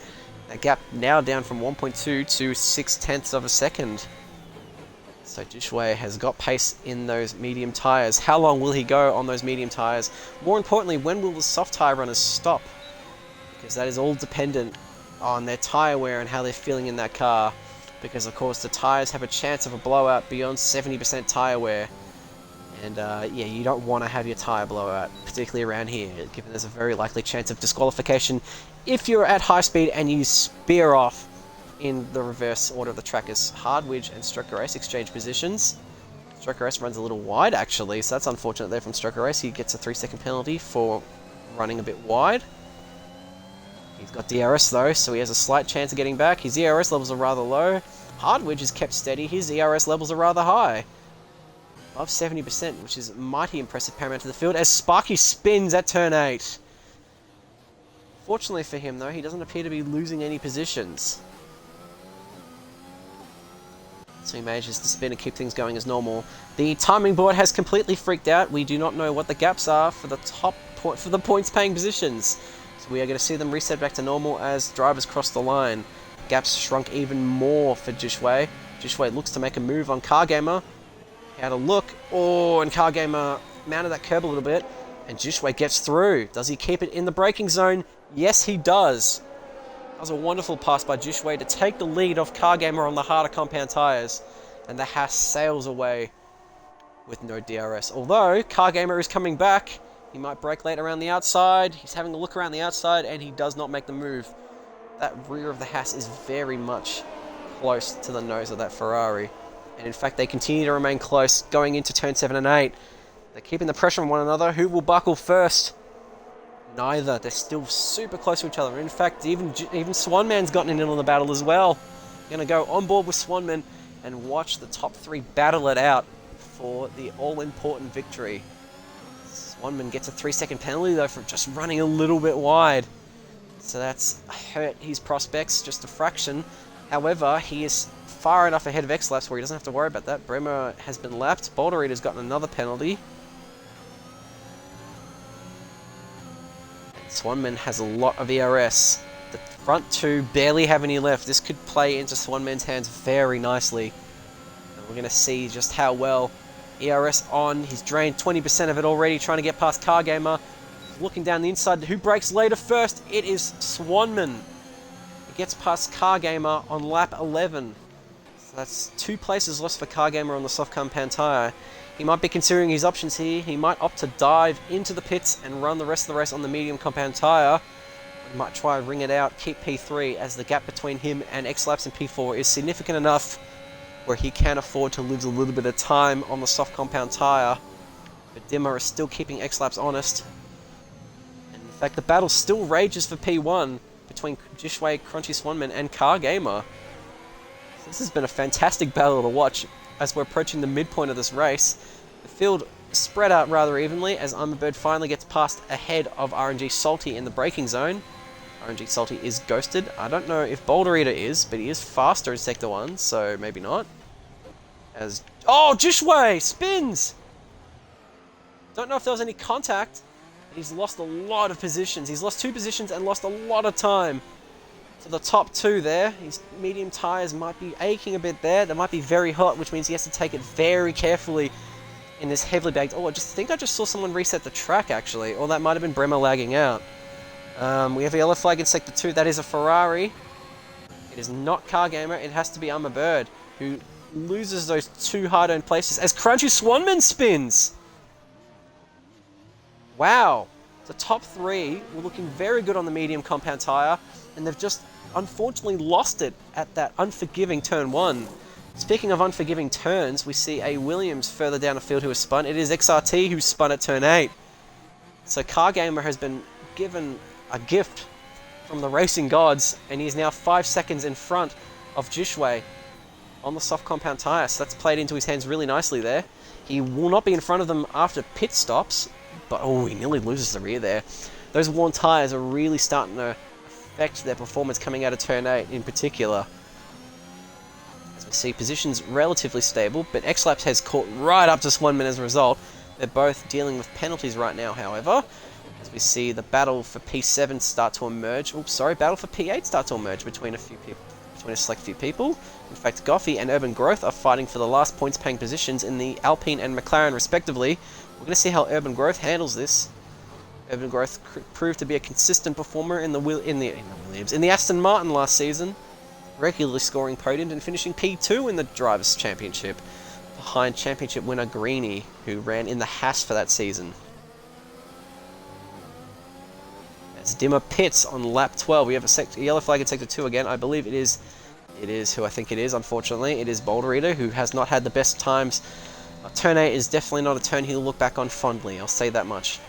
That gap now down from 1.2 to 0.6 of a second. So Jishway has got pace in those medium tyres. How long will he go on those medium tyres? More importantly, when will the soft tyre runners stop? Because that is all dependent on their tyre wear and how they're feeling in that car. Because of course the tyres have a chance of a blowout beyond 70% tyre wear. And yeah, you don't want to have your tyre blowout, particularly around here, given there's a very likely chance of disqualification if you're at high speed and you spear off in the reverse order of the track as Hardwidge and Stroker Race exchange positions. Stroker Race runs a little wide actually, so that's unfortunate there from Stroker Race. He gets a 3-second penalty for running a bit wide. He's got DRS though, so he has a slight chance of getting back. His ERS levels are rather low. Hardwidge is kept steady, his ERS levels are rather high. Above 70%, which is mighty impressive paramount to the field as Sparky spins at turn 8. Fortunately for him though, he doesn't appear to be losing any positions. So he manages to spin and keep things going as normal. The timing board has completely freaked out. We do not know what the gaps are for the points paying positions. So we are going to see them reset back to normal as drivers cross the line. Gaps shrunk even more for Jishway. Jishway looks to make a move on Car Gamer. He had a look. Oh, and Car Gamer mounted that curb a little bit. And Jishway gets through. Does he keep it in the braking zone? Yes, he does. That was a wonderful pass by Jishway to take the lead off Car Gamer on the harder compound tyres. And the Haas sails away with no DRS. Although, Car Gamer is coming back. He might brake late around the outside. He's having a look around the outside and he does not make the move. That rear of the Haas is very much close to the nose of that Ferrari. And in fact, they continue to remain close going into turn 7 and 8. They're keeping the pressure on one another. Who will buckle first? Neither. They're still super close to each other. In fact, even Swanman's gotten in on the battle as well. Going to go on board with Swanman and watch the top 3 battle it out for the all-important victory. Swanman gets a 3-second penalty though for just running a little bit wide. So that's hurt his prospects just a fraction. However, he is far enough ahead of X-Laps where he doesn't have to worry about that. Bremer has been lapped. Boulder Eater's gotten another penalty. Swanman has a lot of ERS. The front 2 barely have any left. This could play into Swanman's hands very nicely. And we're going to see just how well ERS on. He's drained 20% of it already, trying to get past Car Gamer. Looking down the inside, who brakes later first? It is Swanman. He gets past Car Gamer on lap 11. So that's 2 places lost for Car Gamer on the soft compound tyre. He might be considering his options here. He might opt to dive into the pits and run the rest of the race on the medium compound tyre. He might try and ring it out, keep P3, as the gap between him and X-Laps and P4 is significant enough where he can afford to lose a little bit of time on the soft compound tyre. But Dimmer is still keeping X-Laps honest. And in fact, the battle still rages for P1 between Jishway, Crunchy Swanman and Car Gamer. So this has been a fantastic battle to watch as we're approaching the midpoint of this race. The field spread out rather evenly as Armorbird finally gets past ahead of RNG Salty in the braking zone. RNG Salty is ghosted. I don't know if Boulder Eater is, but he is faster in Sector 1, so maybe not. Oh, Jishway spins! Don't know if there was any contact. He's lost a lot of positions. He's lost 2 positions and lost a lot of time. To the top 2 there. His medium tyres might be aching a bit there. They might be very hot, which means he has to take it very carefully in this heavily bagged... Oh, I think I just saw someone reset the track, actually. Or that might have been Bremer lagging out. We have a yellow flag in Sector 2. That is a Ferrari. It is not Car Gamer. It has to be Armorbird, who loses those 2 hard-earned places as Crunchy Swanman spins. Wow. The top 3 were looking very good on the medium compound tyre, and they've just unfortunately lost it at that unforgiving turn 1. Speaking of unforgiving turns, we see a Williams further down the field who has spun. It is XRT who spun at turn 8. So Car Gamer has been given a gift from the racing gods, and he is now 5 seconds in front of Jishway on the soft compound tyre. So that's played into his hands really nicely there. He will not be in front of them after pit stops, but oh, he nearly loses the rear there. Those worn tyres are really starting to affect their performance coming out of turn 8 in particular. As we see positions relatively stable, but X-Labs has caught right up to Swanman as a result. They're both dealing with penalties right now, however, as we see the battle for P7 start to emerge. Oops, sorry, battle for P8 start to emerge between a select few people. In fact, Goffey and Urban Growth are fighting for the last points-paying positions in the Alpine and McLaren, respectively. We're going to see how Urban Growth handles this. Urban Growth proved to be a consistent performer in the Aston Martin last season, regularly scoring podiums and finishing P2 in the Drivers' Championship, behind Championship winner Greeny, who ran in the Haas for that season. As Dimmer pits on lap 12, we have a yellow flag in Sector 2 again. I believe it is who I think it is, unfortunately. It is Boulder Eater, who has not had the best times. Turn 8 is definitely not a turn he'll look back on fondly, I'll say that much.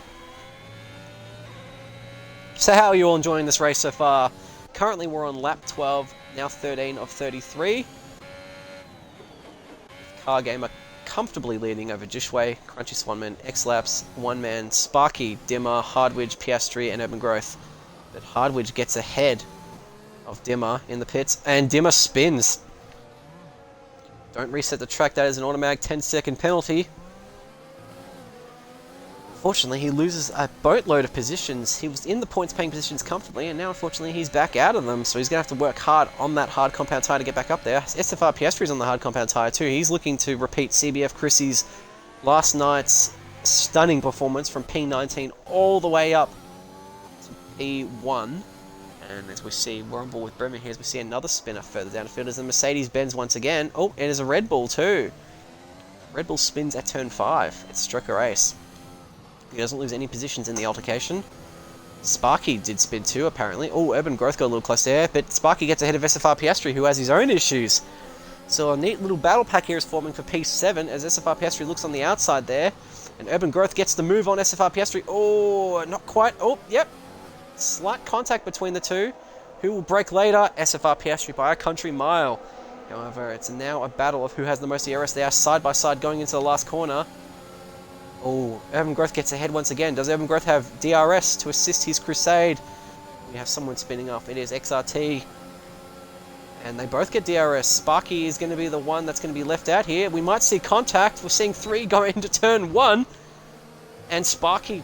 So how are you all enjoying this race so far? Currently we're on lap 12, now 13 of 33. Car Gamer comfortably leading over Jishway, Crunchy Swanman, X-Laps, One Man, Sparky, Dimmer, Hardwidge, Piastri, and Urban Growth. But Hardwidge gets ahead of Dimmer in the pits, and Dimmer spins. Don't reset the track, that is an automatic 10-second penalty. Unfortunately, he loses a boatload of positions. He was in the points-paying positions comfortably, and now, unfortunately, he's back out of them, so he's going to have to work hard on that hard compound tyre to get back up there. SFR Piastri's on the hard compound tyre too. He's looking to repeat CBF Chrissy's last night's stunning performance from P19 all the way up to P1. And as we see, we're on board with Bremen here, as we see another spinner further down the field as the Mercedes-Benz once again. Oh, and there's a Red Bull too. Red Bull spins at turn 5. It's Stroker Race. He doesn't lose any positions in the altercation. Sparky did spin too, apparently. Oh, Urban Growth got a little close there, but Sparky gets ahead of SFR Piastri, who has his own issues. So a neat little battle pack here is forming for P7, as SFR Piastri looks on the outside there. And Urban Growth gets the move on SFR Piastri. Oh, not quite. Oh, yep. Slight contact between the two. Who will break later? SFR Piastri by a country mile. However, it's now a battle of who has the most ERS. They are side by side going into the last corner. Oh, Urban Growth gets ahead once again. Does Urban Growth have DRS to assist his crusade? We have someone spinning off. It is XRT. And they both get DRS. Sparky is going to be the one that's going to be left out here. We might see contact. We're seeing 3 going into turn 1. And Sparky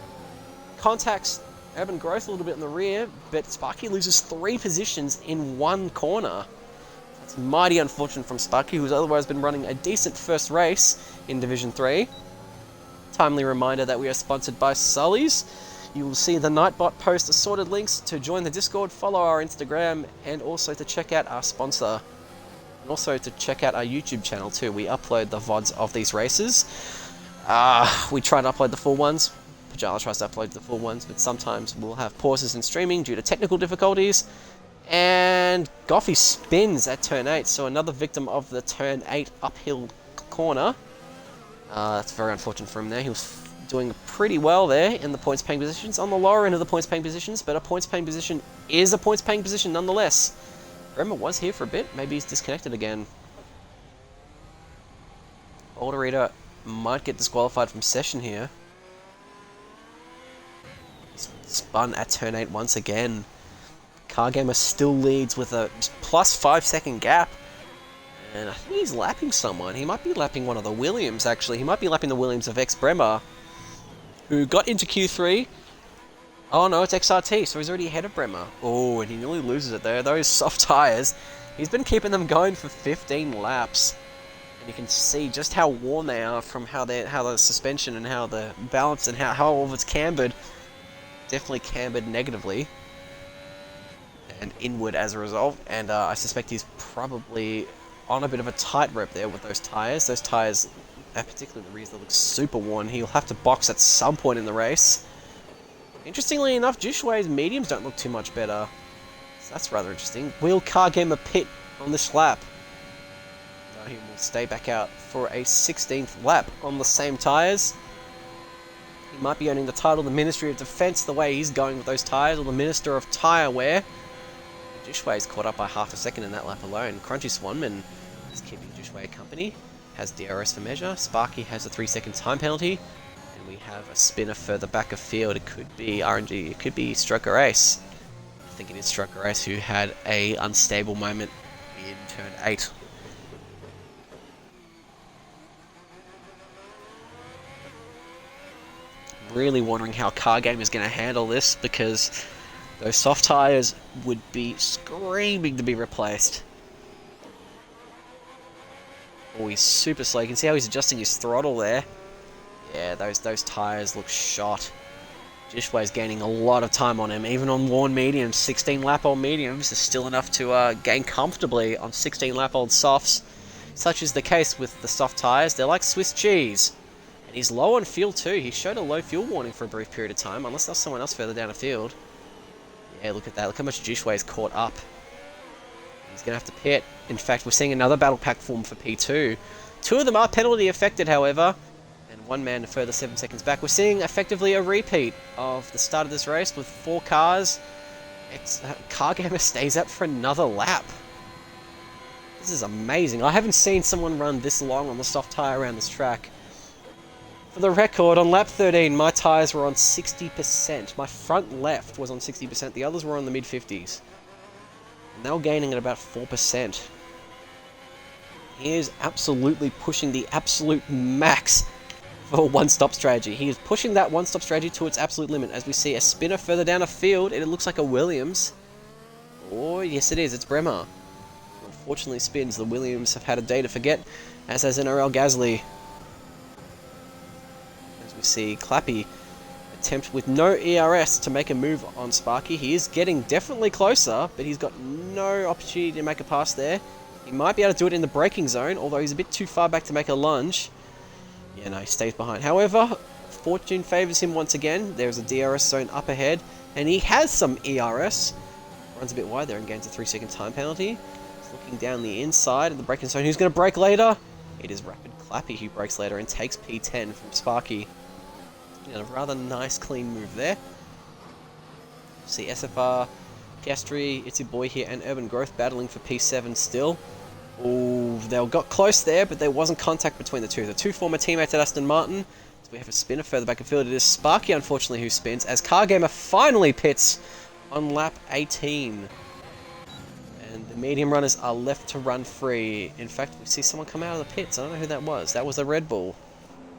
contacts Urban Growth a little bit in the rear, but Sparky loses 3 positions in 1 corner. That's mighty unfortunate from Sparky, who's otherwise been running a decent first race in Division 3. Timely reminder that we are sponsored by Sully's. You will see the Nightbot post assorted links to join the Discord, follow our Instagram, and also to check out our sponsor. And also to check out our YouTube channel too. We upload the VODs of these races. We try to upload the full ones. Pajala tries to upload the full ones, but sometimes we'll have pauses in streaming due to technical difficulties. And Goffey spins at turn 8, so another victim of the turn 8 uphill corner. That's very unfortunate for him there. He was doing pretty well there in the points-paying positions, on the lower end of the points-paying positions, but a points-paying position is a points-paying position nonetheless. Bremer was here for a bit. Maybe he's disconnected again. Older Reader might get disqualified from session here. Spun at turn 8 once again. Car Gamer still leads with a plus 5-second gap. And I think he's lapping someone. He might be lapping one of the Williams, actually. He might be lapping the Williams of ex-Bremer, who got into Q3. Oh no, it's XRT, so he's already ahead of Bremer. Oh, and he nearly loses it there. Those soft tyres. He's been keeping them going for 15 laps. And you can see just how worn they are from how the suspension and how the balance and how all of it's cambered. Definitely cambered negatively. And inward as a result. And I suspect he's probably on a bit of a tightrope there with those tyres. Those tyres, particularly the rears, that look super worn. He'll have to box at some point in the race. Interestingly enough, Jishway's mediums don't look too much better. So that's rather interesting. Will Car Gamer pit on this lap? No, he will stay back out for a 16th lap on the same tyres. He might be earning the title of the Ministry of Defence the way he's going with those tyres, or the Minister of Tyre Wear. Jishway's caught up by half a second in that lap alone. Crunchy Swanman is keeping Jishway company. Has DRS for measure. Sparky has a 3-second time penalty. And we have a spinner further back of field. It could be RNG. It could be Stroker Ace. I think it is Stroker Ace who had a unstable moment in turn 8. Really wondering how Car Game is going to handle this, because those soft tyres would be screaming to be replaced. Oh, he's super slow. You can see how he's adjusting his throttle there. Yeah, those tyres look shot. Jishway's gaining a lot of time on him, even on worn mediums. 16 lap old mediums is still enough to gain comfortably on 16 lap old softs. Such is the case with the soft tyres. They're like Swiss cheese. And he's low on fuel too. He showed a low fuel warning for a brief period of time, unless there's someone else further down the field. Yeah, look at that. Look how much Jishway's caught up. He's going to have to pit. In fact, we're seeing another battle pack form for P2. Two of them are penalty affected, however. And one man a further 7 seconds back. We're seeing effectively a repeat of the start of this race with 4 cars. Car Gamer stays up for another lap. This is amazing. I haven't seen someone run this long on the soft tyre around this track. For the record, on lap 13, my tyres were on 60%. My front left was on 60%. The others were on the mid-50s. And they were gaining at about 4%. He is absolutely pushing the absolute max for a one-stop strategy. He is pushing that one-stop strategy to its absolute limit. As we see a spinner further down the field, and it looks like a Williams. Oh, yes it is. It's Bremer. Unfortunately spins. The Williams have had a day to forget, as has NRL Gasly. As we see Clappy attempt with no ERS to make a move on Sparky. He is getting definitely closer, but he's got no opportunity to make a pass there. He might be able to do it in the braking zone, although he's a bit too far back to make a lunge. Yeah, no, he stays behind. However, fortune favours him once again. There's a DRS zone up ahead, and he has some ERS. Runs a bit wide there and gains a 3-second time penalty. He's looking down the inside of the braking zone. Who's going to brake later? It is Rapid Clappy who brakes later and takes P10 from Sparky. A rather nice clean move there. See SFR, Piastri, It's Your Boy here, and Urban Growth battling for P7 still. Oh, they got close there, but there wasn't contact between the two. The two former teammates at Aston Martin. So we have a spinner further back in field. It is Sparky, unfortunately, who spins, as Car Gamer finally pits on lap 18. And the medium runners are left to run free. In fact, we see someone come out of the pits. I don't know who that was. That was a Red Bull.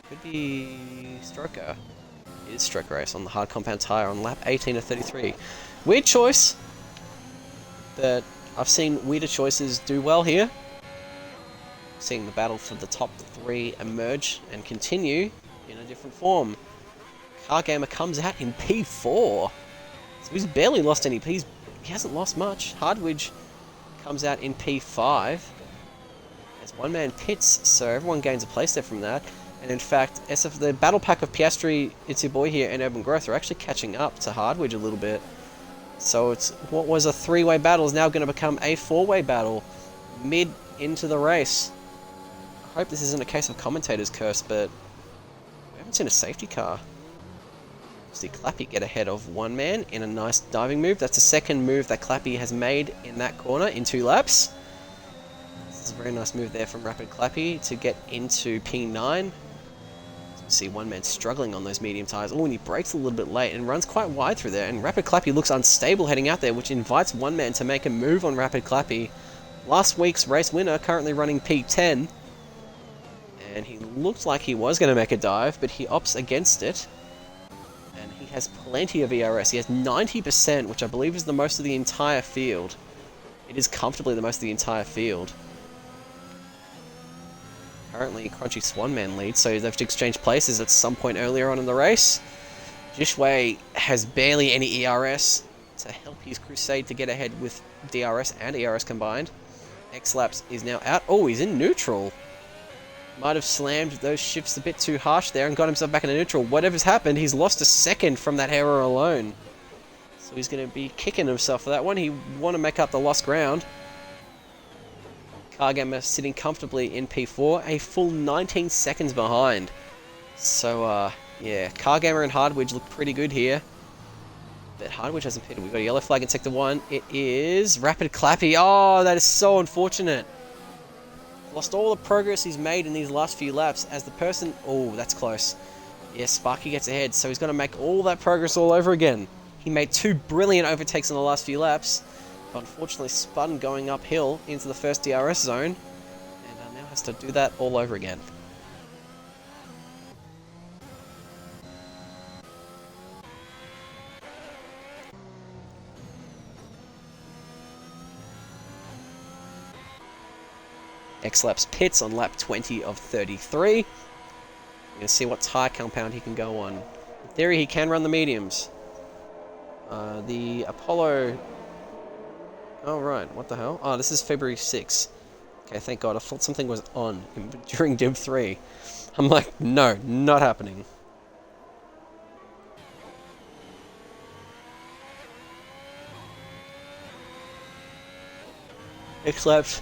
Could be Stroker. It is Stroker race on the hard compound tyre on lap 18 of 33. Weird choice, but I've seen weirder choices do well here. Seeing the battle for the top 3 emerge and continue in a different form. Car Gamer comes out in P4. So he's barely lost any. He hasn't lost much. Hardwidge comes out in P5. As one man pits, so everyone gains a place there from that. And in fact, the battle pack of Piastri, It's Your Boy here, and Urban Growth are actually catching up to Hardwidge a little bit. So it's what was a 3-way battle is now going to become a 4-way battle mid into the race. I hope this isn't a case of commentator's curse, but we haven't seen a safety car. See Clappy get ahead of one man in a nice diving move. That's the second move that Clappy has made in that corner in 2 laps. This is a very nice move there from Rapid Clappy to get into P9. See one man struggling on those medium tyres. Oh, and he brakes a little bit late and runs quite wide through there. And Rapid Clappy looks unstable heading out there, which invites one man to make a move on Rapid Clappy. Last week's race winner, currently running P10. And he looked like he was going to make a dive, but he opts against it. And he has plenty of ERS. He has 90%, which I believe is the most of the entire field. It is comfortably the most of the entire field. Currently, Crunchy Swanman leads, so they've exchanged places at some point earlier on in the race. Jishway has barely any ERS to help his crusade to get ahead with DRS and ERS combined. X-Laps is now out. Oh, he's in neutral. Might have slammed those shifts a bit too harsh there and got himself back into neutral. Whatever's happened, he's lost a second from that error alone. So he's going to be kicking himself for that one. He want to make up the lost ground. Car Gamer sitting comfortably in P4, a full 19 seconds behind. So, yeah, Car Gamer and Hardwidge look pretty good here. But Hardwidge hasn't pitted. We've got a yellow flag in Sector 1. It is Rapid Clappy. Oh, that is so unfortunate. Lost all the progress he's made in these last few laps as the person... Oh, that's close. Yeah, Sparky gets ahead, so he's going to make all that progress all over again. He made 2 brilliant overtakes in the last few laps. But unfortunately spun going uphill into the first DRS zone, and now has to do that all over again. X-Laps pits on lap 20 of 33. We're going to see what tyre compound he can go on. In theory, he can run the mediums. The Apollo... Oh, right. What the hell? Oh, this is February 6th. Okay, thank God. I thought something was on during Div 3. I'm like, no, not happening. X-Laps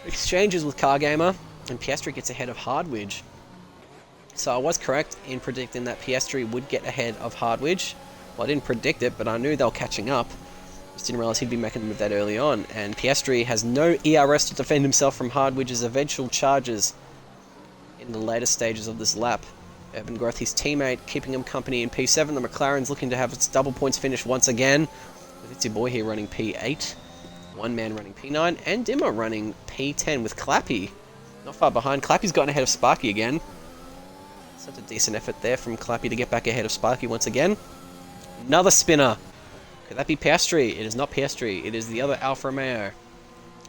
exchanges with Cargamer, and Piastri gets ahead of Hardwidge. So I was correct in predicting that Piastri would get ahead of Hardwidge. Well, I didn't predict it, but I knew they were catching up. Just didn't realise he'd be making the move that early on. And Piastri has no ERS to defend himself from Hardwidge's eventual charges in the later stages of this lap. Urban Growth, his teammate, keeping him company in P7. The McLaren's looking to have its double points finish once again. It's your boy here running P8. One man running P9, and Dimmer running P10 with Clappy. Not far behind. Clappy's gotten ahead of Sparky again. Such a decent effort there from Clappy to get back ahead of Sparky once again. Another spinner. Could that be Piastri? It is not Piastri. It is the other Alfa Romeo.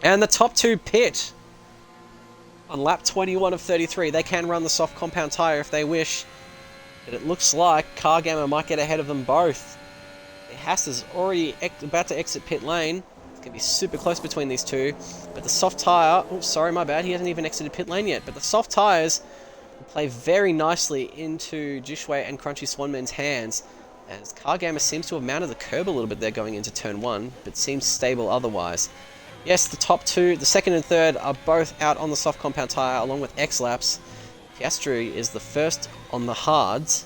And the top two pit on lap 21 of 33. They can run the soft compound tyre if they wish. But it looks like Cargamer might get ahead of them both. The Haas is already about to exit pit lane. It's going to be super close between these two. But the soft tyre... Oh, sorry, my bad. He hasn't even exited pit lane yet. But the soft tyres will play very nicely into Jishway and Crunchy Swanman's hands, as Cargamer seems to have mounted the curb a little bit there going into turn 1, but seems stable otherwise. Yes, the top two, the second and third, are both out on the soft compound tyre along with X-Laps. Piastri is the first on the hards.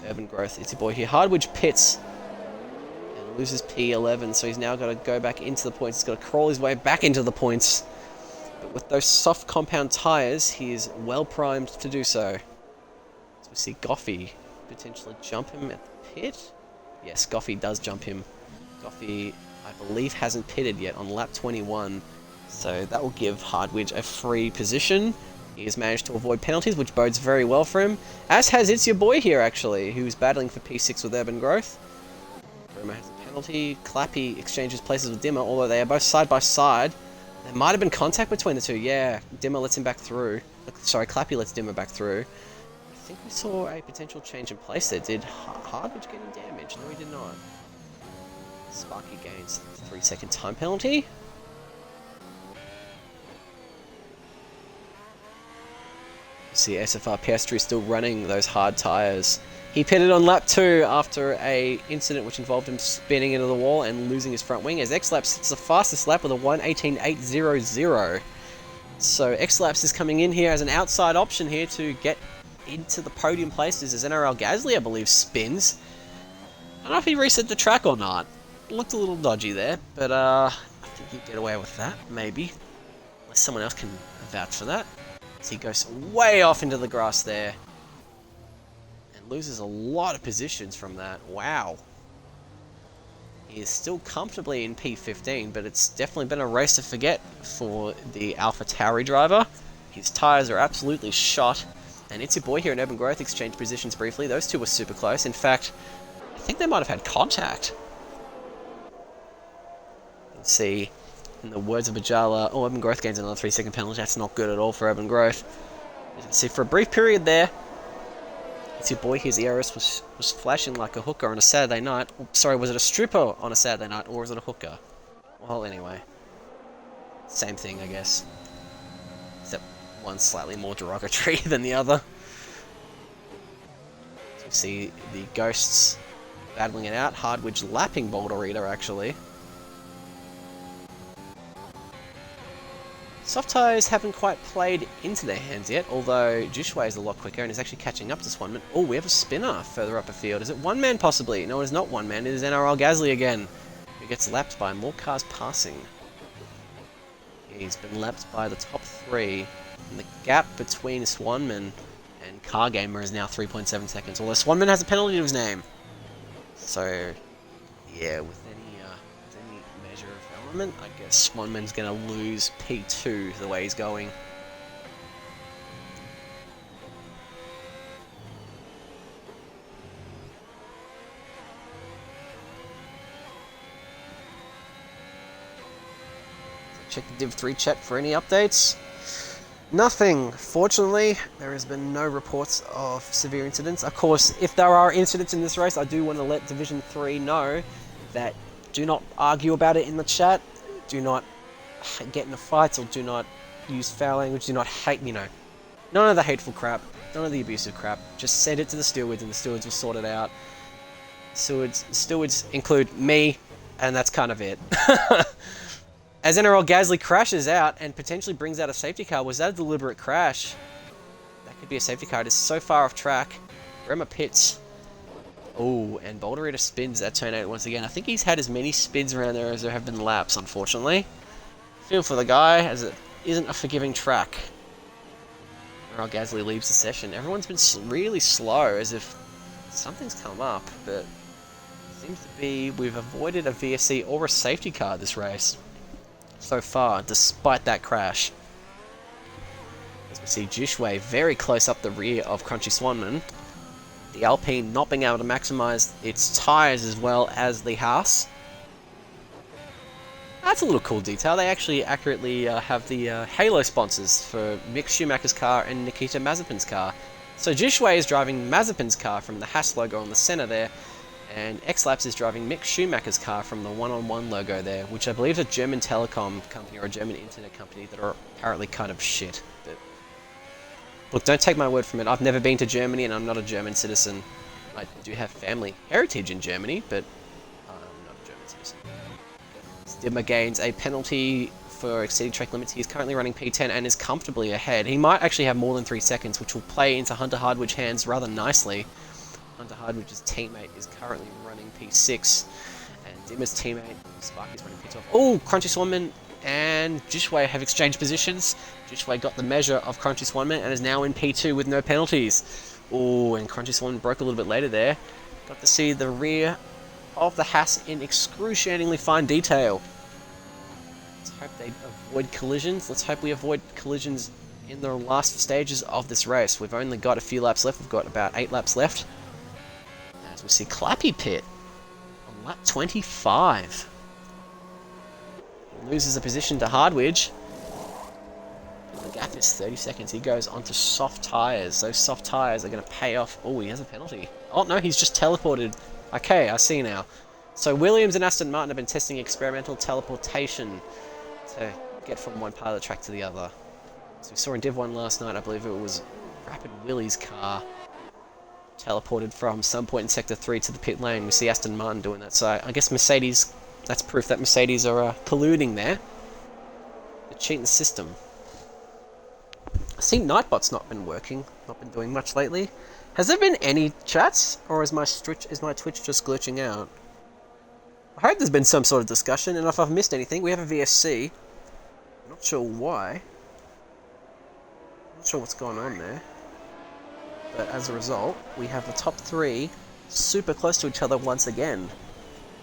With Urban Growth, it's your boy here. Hardwidge pits and loses P11, so he's now got to go back into the points. He's got to crawl his way back into the points. But with those soft compound tyres, he is well primed to do so. So we see Goffey potentially jump him at the pit. Yes, Goffey does jump him. Goffey, I believe, hasn't pitted yet on lap 21, so that will give Hardwidge a free position. He has managed to avoid penalties, which bodes very well for him, as has It's Your Boy here, actually, who's battling for P6 with Urban Growth. Roma has a penalty. Clappy exchanges places with Dimmer, although they are both side by side. There might have been contact between the two. Yeah, Dimmer lets him back through. Sorry, Clappy lets Dimmer back through. I think we saw a potential change in place there. Did Hardwidge get any damage? No, he did not. Sparky gains 3-second time penalty. See SFR Piastri still running those hard tyres. He pitted on lap 2 after a incident which involved him spinning into the wall and losing his front wing, as X-Laps sits the fastest lap with a 1:18.800. So X-Laps is coming in here as an outside option here to get into the podium places as NRL Gasly, I believe, spins. I don't know if he reset the track or not. It looked a little dodgy there, but I think he'd get away with that, maybe. Unless someone else can vouch for that. So he goes way off into the grass there. And loses a lot of positions from that. Wow. He is still comfortably in P15, but it's definitely been a race to forget for the Alpha Tauri driver. His tyres are absolutely shot. And It's Your Boy here in Urban Growth exchanged positions briefly. Those two were super close. In fact, I think they might have had contact. Let's see. In the words of Ajala, oh, Urban Growth gains another 3-second penalty. That's not good at all for Urban Growth. As you can see, for a brief period there, It's Your Boy here's ERS was flashing like a hooker on a Saturday night. Oh, sorry, was it a stripper on a Saturday night, or was it a hooker? Well, anyway. Same thing, I guess. Except one's slightly more derogatory than the other. So you see the Ghosts battling it out. Hardwidge lapping Boulder Reader, actually. Soft tyres haven't quite played into their hands yet, although Jishway is a lot quicker and is actually catching up to Swanman. Oh, we have a spinner further up a field. Is it one man possibly? No, it is not one man. It is NRL Gasly again, who gets lapped by more cars passing. He's been lapped by the top 3, and the gap between Swanman and Cargamer is now 3.7 seconds, although Swanman has a penalty to his name. So, yeah, with any measure of element, I guess Swanman's going to lose P2 the way he's going. check the Div 3 chat for any updates. Nothing. Fortunately, there has been no reports of severe incidents. Of course, if there are incidents in this race, I do want to let Division 3 know that do not argue about it in the chat. Do not get into fights or do not use foul language. Do not hate, none of the hateful crap, none of the abusive crap. Just send it to the stewards and the stewards will sort it out. Stewards include me, and that's kind of it. As NRL Gasly crashes out and potentially brings out a safety car, was that a deliberate crash? That could be a safety car. It is so far off track. Bremer pits. Oh, and Boulder Eater spins that turn 8 once again. I think he's had as many spins around there as there have been laps, unfortunately. Feel for the guy, as it isn't a forgiving track. NRL Gasly leaves the session. Everyone's been really slow, as if something's come up, but it seems to be we've avoided a VSC or a safety car this race so far, despite that crash. As we see Jishway very close up the rear of Crunchy Swanman. The Alpine not being able to maximise its tyres as well as the Haas. That's a little cool detail. They actually accurately have the Halo sponsors for Mick Schumacher's car and Nikita Mazepin's car. So Jishway is driving Mazepin's car from the Haas logo on the centre there, and X-Laps is driving Mick Schumacher's car from the one-on-one logo there, which I believe is a German telecom company or a German internet company that are apparently kind of shit. But look, don't take my word from it. I've never been to Germany and I'm not a German citizen. I do have family heritage in Germany, but I'm not a German citizen. Stidmer gains a penalty for exceeding track limits. He is currently running P10 and is comfortably ahead. He might actually have more than 3 seconds, which will play into Hunter Hardwidge's hands rather nicely. Hunter Hardwidge's teammate is currently running P6, and Dimmer's teammate, Sparky, is running P12. Oh, Crunchy Swanman and Jishway have exchanged positions. Jishway got the measure of Crunchy Swanman and is now in P2 with no penalties. Oh, and Crunchy Swanman broke a little bit later there. Got to see the rear of the Haas in excruciatingly fine detail. Let's hope they avoid collisions. Let's hope we avoid collisions in the last stages of this race. We've only got a few laps left. We've got about 8 laps left. As we see Clappy Pit on lap 25. He loses a position to Hardwidge. The gap is 30 seconds. He goes onto soft tyres. Those soft tyres are going to pay off. Oh, he has a penalty. Oh, no, he's just teleported. Okay, I see now. So Williams and Aston Martin have been testing experimental teleportation to get from one part of the track to the other. So we saw in Div 1 last night, I believe it was Rapid Willie's car teleported from some point in Sector 3 to the pit lane. We see Aston Martin doing that. So I guess Mercedes, that's proof that Mercedes are colluding there. They're cheating the system. I see Nightbot's not been working, not been doing much lately. Has there been any chats, or is my Twitch just glitching out? I hope there's been some sort of discussion, and if I've missed anything, we have a VSC. I'm not sure why. Not sure what's going on there. But as a result, we have the top 3 super close to each other once again.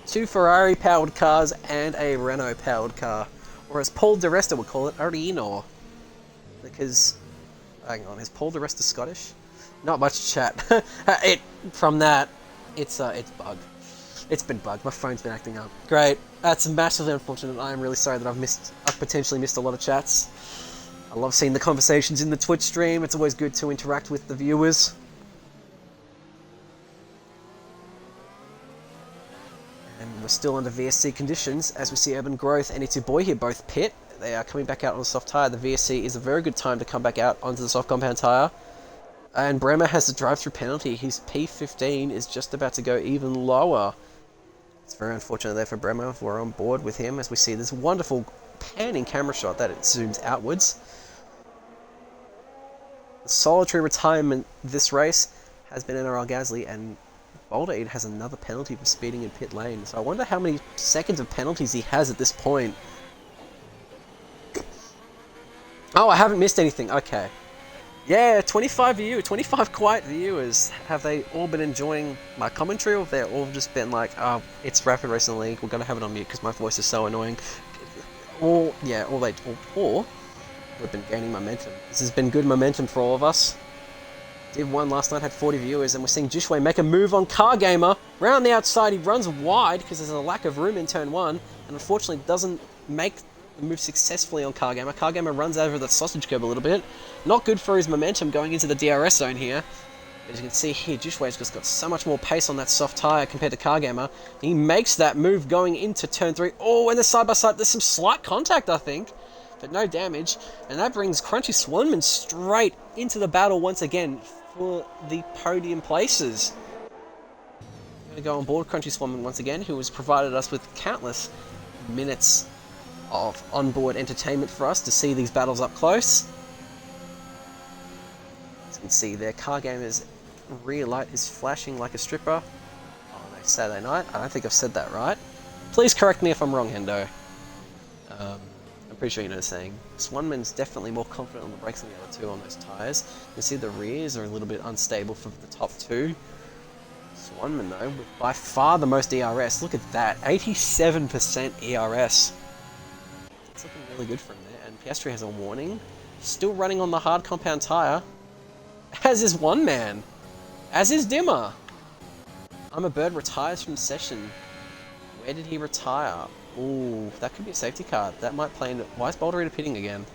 2 Ferrari-powered cars and a Renault-powered car. Or as Paul Di Resta would call it, a Renault. Because, hang on, is Paul Di Resta Scottish? Not much chat. From that, it's bugged. It's been bugged. My phone's been acting up. Great. That's massively unfortunate. I am really sorry that I've potentially missed a lot of chats. I love seeing the conversations in the Twitch stream. It's always good to interact with the viewers. And we're still under VSC conditions as we see Urban Growth and It's Your Boy here both pit. They are coming back out on the soft tyre. The VSC is a very good time to come back out onto the soft compound tyre. And Bremer has a drive-through penalty. His P15 is just about to go even lower. It's very unfortunate there for Bremer. We're on board with him as we see this wonderful panning camera shot that it zooms outwards. The solitary retirement this race has been NRL Gasly, and Boulder Eater has another penalty for speeding in pit lane. So I wonder how many seconds of penalties he has at this point. Oh, I haven't missed anything. Okay. Yeah, 25 quiet viewers. Have they all been enjoying my commentary, or have they all just been like, oh, it's Rapid Racing League, we're going to have it on mute because my voice is so annoying. Or we've been gaining momentum. This has been good momentum for all of us. Div 1 last night had 40 viewers, and we're seeing Jishway make a move on Car Gamer. Round the outside, he runs wide because there's a lack of room in turn 1, and unfortunately doesn't make the move successfully on Cargamer. Cargamer runs over the sausage curb a little bit. Not good for his momentum going into the DRS zone here. As you can see here, Jushway's just got so much more pace on that soft tyre compared to Cargamer. He makes that move going into turn 3. Oh, and the side-by-side, there's some slight contact, I think, but no damage. And that brings Crunchy Swanman straight into the battle once again for the podium places. I'm going to go on board Crunchy Swanman once again, who has provided us with countless minutes of onboard entertainment for us to see these battles up close. As you can see there, Cargamer's rear light is flashing like a stripper. Oh no, Saturday night? I don't think I've said that right. Please correct me if I'm wrong, Hendo. I'm pretty sure you know the saying. Swanman's definitely more confident on the brakes than the other two on those tyres. You can see the rears are a little bit unstable for the top two. Swanman though, with by far the most ERS. Look at that, 87% ERS. It's looking really good for him there. And Piastri has a warning. Still running on the hard compound tyre. As is one man. As is Dimmer. I'm a Bird retires from session. Where did he retire? Ooh, that could be a safety car. That might play into... Why is Balderita pitting again?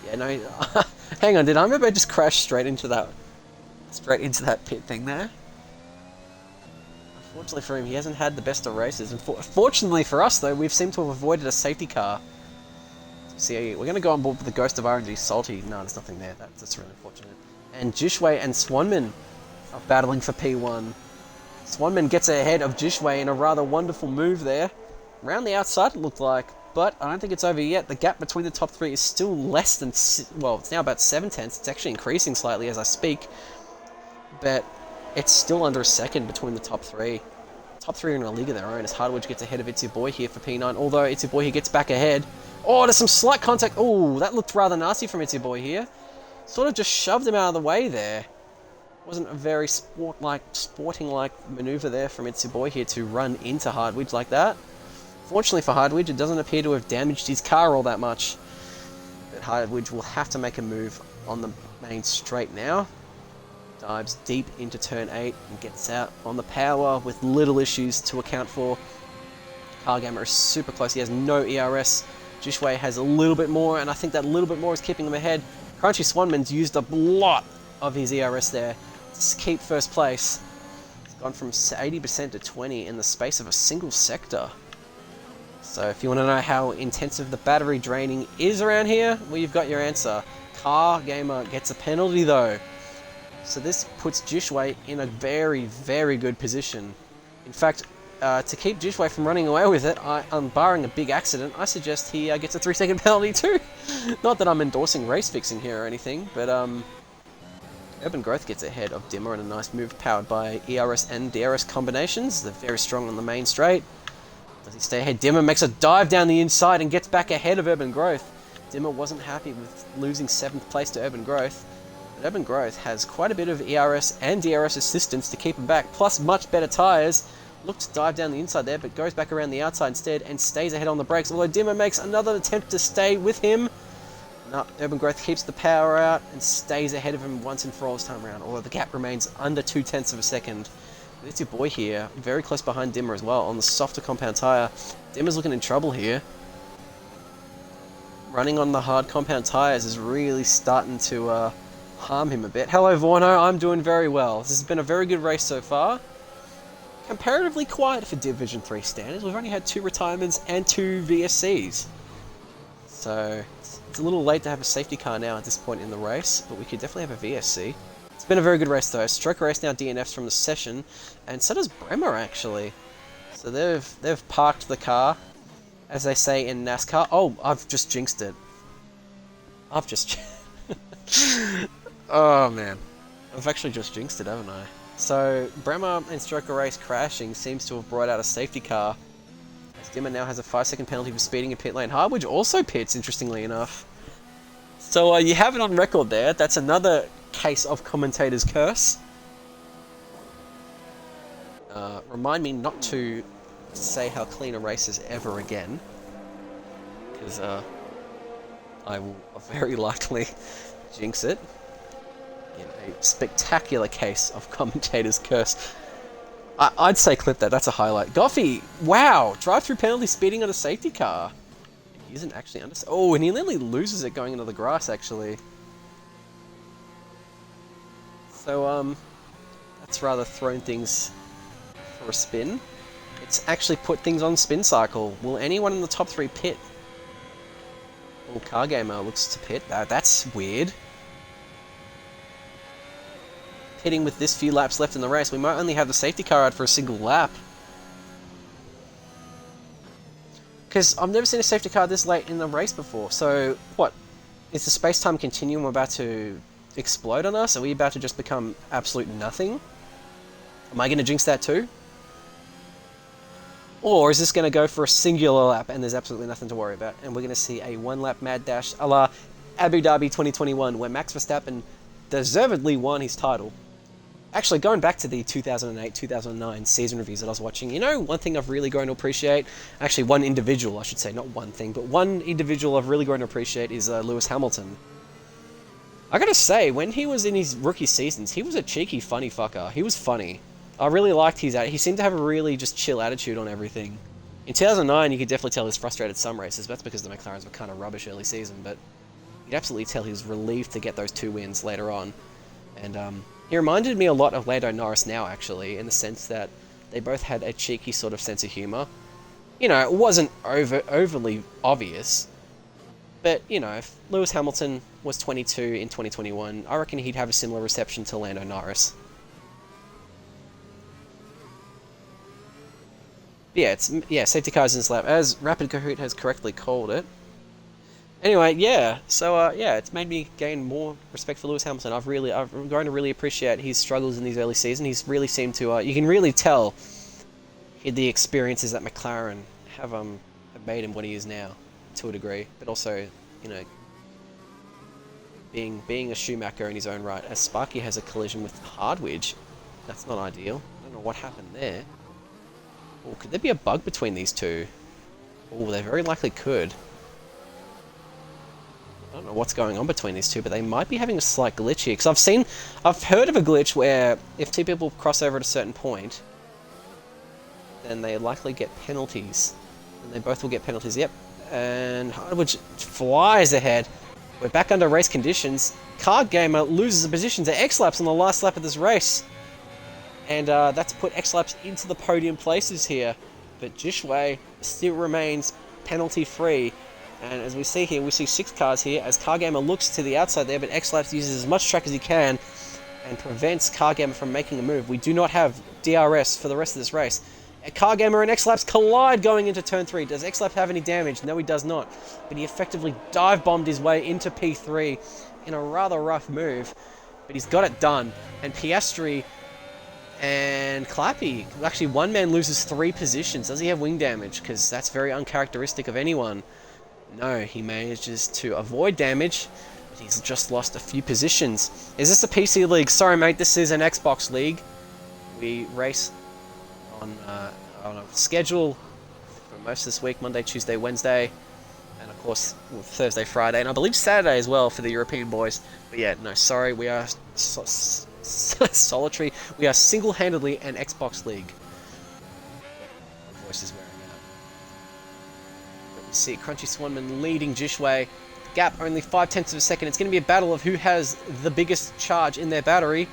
Yeah, no... Hang on, did I'm a Bird just crash straight into that pit thing there? Unfortunately for him, he hasn't had the best of races. And fortunately for us, though, we've seemed to have avoided a safety car. See, we're going to go on board with the Ghost of RNG Salty. No, there's nothing there. That's really unfortunate. And Jushway and Swanman are battling for P1. Swanman gets ahead of Jushway in a rather wonderful move there. Around the outside, it looked like. But I don't think it's over yet. The gap between the top three is still less than... Well, it's now about 7/10. It's actually increasing slightly as I speak. But it's still under a second between the top three. Top three are in a league of their own as Hardwidge gets ahead of It's Your Boy here for P9. Although It's Your Boy here gets back ahead. Oh, there's some slight contact. Oh, that looked rather nasty from It's Your Boy here. Sort of just shoved him out of the way there. Wasn't a very sporting-like maneuver there from It's Your Boy here to run into Hardwidge like that. Fortunately for Hardwidge, it doesn't appear to have damaged his car all that much. But Hardwidge will have to make a move on the main straight now. Dives deep into turn 8 and gets out on the power with little issues to account for. Cargamer is super close. He has no ERS. Jushway has a little bit more, and I think that little bit more is keeping him ahead. Crunchy Swanman's used a lot of his ERS there to keep first place. It's gone from 80% to 20% in the space of a single sector. So if you want to know how intensive the battery draining is around here, well, you've got your answer. Cargamer gets a penalty though. So this puts Jushway in a very, very good position. In fact, to keep Jushway from running away with it, barring a big accident, I suggest he gets a 3-second penalty too. Not that I'm endorsing race fixing here or anything, but Urban Growth gets ahead of Dimmer in a nice move powered by ERS and DRS combinations. They're very strong on the main straight. Does he stay ahead? Dimmer makes a dive down the inside and gets back ahead of Urban Growth. Dimmer wasn't happy with losing 7th place to Urban Growth. But Urban Growth has quite a bit of ERS and DRS assistance to keep him back, plus much better tyres. Looks to dive down the inside there, but goes back around the outside instead and stays ahead on the brakes, although Dimmer makes another attempt to stay with him. No, Urban Growth keeps the power out and stays ahead of him once and for all this time around, although the gap remains under 0.2 of a second. But It's Your Boy here, very close behind Dimmer as well, on the softer compound tyre. Dimmer's looking in trouble here. Running on the hard compound tyres is really starting to harm him a bit. Hello Vorno, I'm doing very well. This has been a very good race so far. Comparatively quiet for Division 3 standards. We've only had 2 retirements and 2 VSCs. So it's a little late to have a safety car now at this point in the race, but we could definitely have a VSC. It's been a very good race though. Stroker Race now DNFs from the session, and so does Bremer actually. So they've parked the car, as they say in NASCAR. Oh, I've just jinxed it. I've just... Oh man. I've actually just jinxed it, haven't I? So, Bremer and Stroker Race crashing seems to have brought out a safety car. As Dimmer now has a 5-second penalty for speeding in pit lane. Hardwidge also pits, interestingly enough. So, you have it on record there. That's another case of commentator's curse. Remind me not to say how clean a race is ever again. Because, I will very likely jinx it. In a spectacular case of commentator's curse. I'd say clip that, that's a highlight. Goffy, wow, drive-through penalty speeding on a safety car. isn't actually under... Oh, and he nearly loses it going into the grass, actually. So, that's rather thrown things for a spin. It's actually put things on spin cycle. Will anyone in the top 3 pit? Oh, Car Gamer looks to pit. That's weird. Pitting with this few laps left in the race. We might only have the safety car out for a single lap. Because I've never seen a safety car this late in the race before. So, what? Is the space-time continuum about to explode on us? Are we about to just become absolute nothing? Am I going to jinx that too? Or is this going to go for a singular lap and there's absolutely nothing to worry about? And we're going to see a one-lap mad dash a la Abu Dhabi 2021, where Max Verstappen deservedly won his title. Actually, going back to the 2008-2009 season reviews that I was watching, you know, one thing I've really grown to appreciate, actually one individual, I should say, not one thing, but one individual I've really grown to appreciate is Lewis Hamilton. I gotta say, when he was in his rookie seasons, he was a cheeky, funny fucker. He was funny. I really liked his attitude. He seemed to have a really just chill attitude on everything. In 2009, you could definitely tell he was frustrated some races, but that's because the McLarens were kind of rubbish early season, but you'd absolutely tell he was relieved to get those 2 wins later on. And he reminded me a lot of Lando Norris now, actually, in the sense that they both had a cheeky sort of sense of humour. You know, it wasn't overly obvious, but, you know, if Lewis Hamilton was 22 in 2021, I reckon he'd have a similar reception to Lando Norris. Yeah, safety cars in this lap, as Rapid Kahoot has correctly called it. Anyway, yeah, so, yeah, it's made me gain more respect for Lewis Hamilton. I've grown to really appreciate his struggles in these early seasons. He's really seemed to, you can really tell the experiences that McLaren have made him what he is now, to a degree. But also, you know, being a Schumacher in his own right, as Sparky has a collision with Hardwidge. That's not ideal. I don't know what happened there. Oh, could there be a bug between these two? Oh, they very likely could. I don't know what's going on between these two, but they might be having a slight glitch here. Because I've heard of a glitch where if 2 people cross over at a certain point, then they likely get penalties. And they both will get penalties, yep. And Hardwidge flies ahead. We're back under race conditions. Card Gamer loses a position to X-Laps on the last lap of this race. And that's put X-Laps into the podium places here. But Jishway still remains penalty-free. And as we see here, we see 6 cars here as Car Gamer looks to the outside there, but X-Laps uses as much track as he can and prevents Car Gamer from making a move. We do not have DRS for the rest of this race. Car Gamer and X-Laps collide going into turn 3. Does X-Laps have any damage? No, he does not. But he effectively dive-bombed his way into P3 in a rather rough move. But he's got it done. And Piastri and Clappy, actually one man loses 3 positions. Does he have wing damage? Because that's very uncharacteristic of anyone. No, he manages to avoid damage, but he's just lost a few positions. Is this a PC league? Sorry, mate, this is an Xbox league. We race on a schedule for most of this week, Monday, Tuesday, Wednesday, and of course Thursday, Friday, and I believe Saturday as well for the European boys. But yeah, no, sorry, we are solitary. We are single-handedly an Xbox league. My voice is wearing out. But we see Crunchy Swanman leading Jishway. Gap only 0.5 of a second. It's going to be a battle of who has the biggest charge in their battery.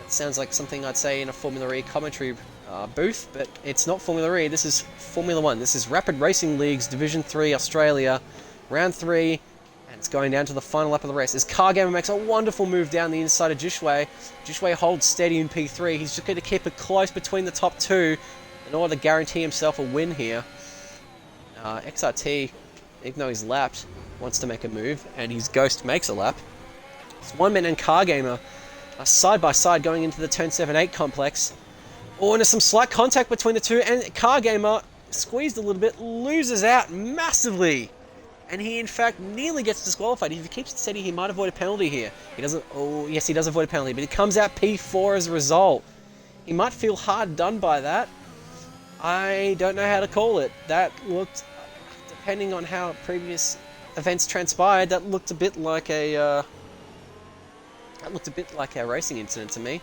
That sounds like something I'd say in a Formula E commentary booth, but it's not Formula E. This is Formula 1. This is Rapid Racing League's Division 3 Australia, round 3, and it's going down to the final lap of the race as Car Gamer makes a wonderful move down the inside of Jishway. Jishway holds steady in P3. He's just going to keep it close between the top 2 in order to guarantee himself a win here. XRT, even though he's lapped, wants to make a move, and his Ghost makes a lap. Swanman and Car Gamer are side by side going into the turn 7-8 complex. Oh, and there's some slight contact between the two, and Car Gamer, squeezed a little bit, loses out massively. And he, in fact, nearly gets disqualified. If he keeps it steady, he might avoid a penalty here. He doesn't... Oh, yes, he does avoid a penalty, but he comes out P4 as a result. He might feel hard done by that. I don't know how to call it. That looked, depending on how previous events transpired, that looked a bit like a... racing incident to me.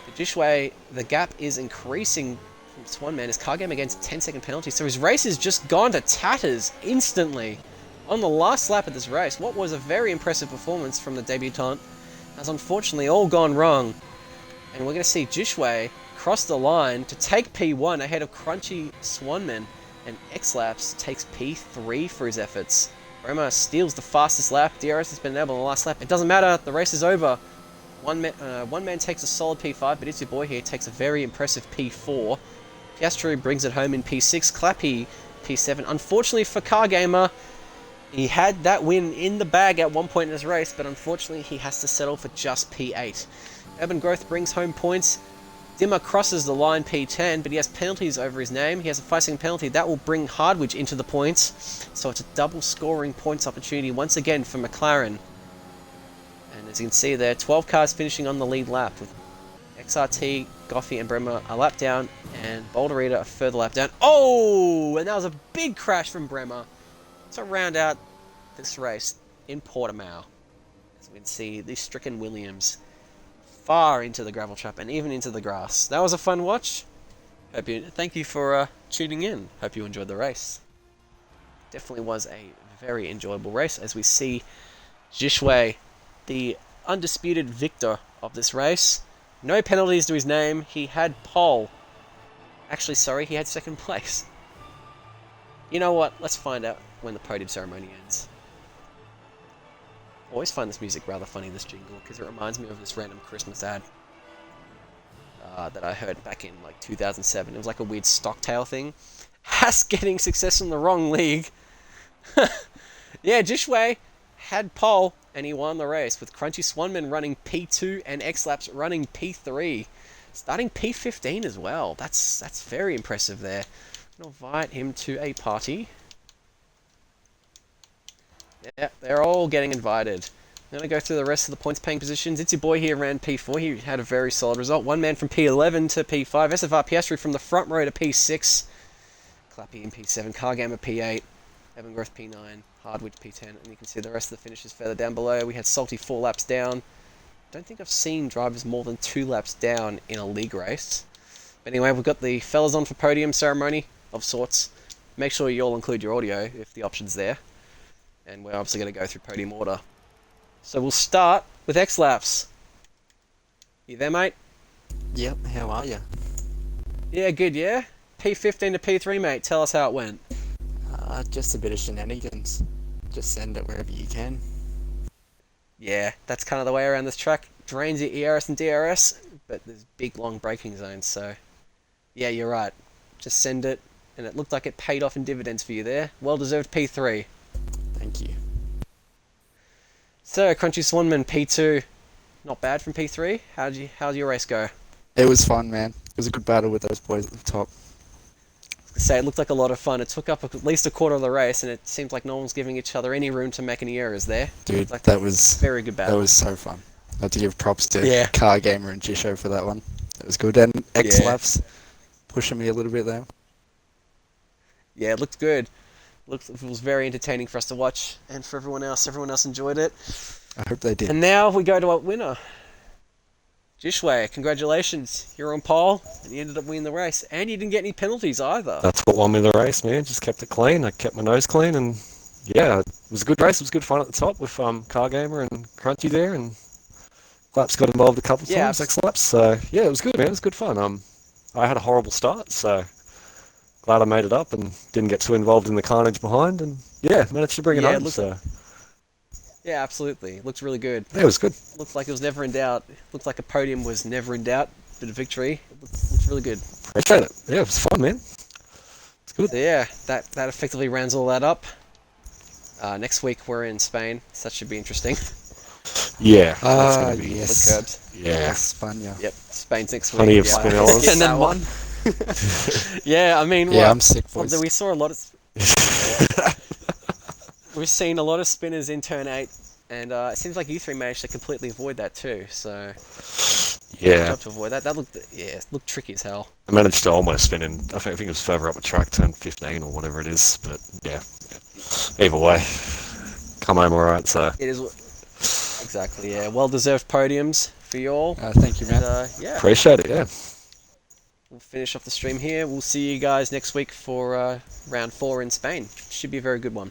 For Jishway, the gap is increasing from Swanman as Car Gamer against a 10-second penalty, so his race has just gone to tatters instantly on the last lap of this race. What was a very impressive performance from the debutant has unfortunately all gone wrong. And we're going to see Jishway cross the line to take P1 ahead of Crunchy Swanman. And X-Laps takes P3 for his efforts. Bremer steals the fastest lap. DRS has been enabled on the last lap. It doesn't matter. The race is over. One man takes a solid P5, but It's Your Boy here takes a very impressive P4. Piastri brings it home in P6. Clappy P7. Unfortunately for Car Gamer, he had that win in the bag at one point in his race, but unfortunately he has to settle for just P8. Urban Growth brings home points. Dimmer crosses the line P10, but he has penalties over his name. He has a 5-second penalty. That will bring Hardwidge into the points. So it's a double scoring points opportunity once again for McLaren. And as you can see there, 12 cars finishing on the lead lap with XRT, Goffey and Bremer a lap down and Boulderita a further lap down. Oh! And that was a big crash from Bremer to round out this race in Portimao. As we can see, the stricken Williams far into the gravel trap and even into the grass. That was a fun watch. Thank you for tuning in. Hope you enjoyed the race. Definitely was a very enjoyable race as we see Jishway, the undisputed victor of this race. No penalties to his name. He had pole. Actually, sorry, he had second place. You know what? Let's find out when the podium ceremony ends. I always find this music rather funny, this jingle, because it reminds me of this random Christmas ad that I heard back in like 2007. It was like a weird Stocktail thing. Haas getting success in the wrong league. Yeah, Jishway had pole and he won the race with Crunchy Swanman running P2 and X-Laps running P3. Starting P15 as well. That's very impressive there. I'm going to invite him to a party. Yeah, they're all getting invited. I'm going to go through the rest of the points paying positions. It's Your Boy here ran P4. He had a very solid result. One man from P11 to P5. SFR Piastri from the front row to P6. Clappy in P7. Cargamer P8. Evan Growth P9. Hardwidge P10. And you can see the rest of the finishes further down below. We had Salty 4 laps down. Don't think I've seen drivers more than 2 laps down in a league race. But anyway, we've got the fellas on for podium ceremony of sorts. Make sure you all include your audio if the option's there. And we're obviously going to go through podium order. So we'll start with X-Laps. You there, mate? Yep, how are you? Yeah, good, yeah? P15 to P3, mate. Tell us how it went. Just a bit of shenanigans. Just send it wherever you can. Yeah, that's kind of the way around this track. Drains your ERS and DRS, but there's big, long braking zones, so... Yeah, you're right. Just send it, and it looked like it paid off in dividends for you there. Well-deserved P3. Thank you. So, Crunchy Swanman, P2. Not bad from P3. How'd your race go? It was fun, man. It was a good battle with those boys at the top. Say it looked like a lot of fun. It took up at least a quarter of the race, and it seemed like no one was giving each other any room to make any errors there. Dude, like that was very good battle. That was so fun. I have to give props to Car Gamer and Jisho for that one. It was good. And X-Laps pushing me a little bit there. Yeah, it looked good. It was very entertaining for us to watch, and for everyone else. Everyone else enjoyed it. I hope they did. And now we go to our winner. Jishway, congratulations. You're on pole, and you ended up winning the race. And you didn't get any penalties either. That's what won me the race, man. Just kept it clean. I kept my nose clean, and yeah, it was a good race. It was good fun at the top with Car Gamer and Crunchy there, and Laps got involved a couple of times, X-Laps. So yeah, it was good, man. It was good fun. I had a horrible start, so glad I made it up and didn't get too involved in the carnage behind, and yeah, managed to bring it home. Yeah, absolutely. It looked really good. Yeah, it was good. Looked like it was never in doubt. Looked like a podium was never in doubt. Bit of victory. It looked really good. Appreciate it. Yeah, it was fun, man. It's good. So yeah, that effectively rounds all that up. Next week we're in Spain, so that should be interesting. Yeah. Yes. Curbs. Yeah. España. Yep, Spain's next week. Plenty of Spinellas. And then one. Yeah, I mean, I'm sick, boys. We saw a lot of... We've seen a lot of spinners in turn 8, and it seems like you three managed to completely avoid that too, so... Yeah. Job to avoid that. That looked tricky as hell. I managed to almost spin in, I think it was further up the track, turn 15 or whatever it is, but yeah. Either way, come home alright, so... It is... Exactly, yeah. Well-deserved podiums for you all. Thank you, man. And, yeah. Appreciate it, yeah. We'll finish off the stream here. We'll see you guys next week for round 4 in Spain. Should be a very good one.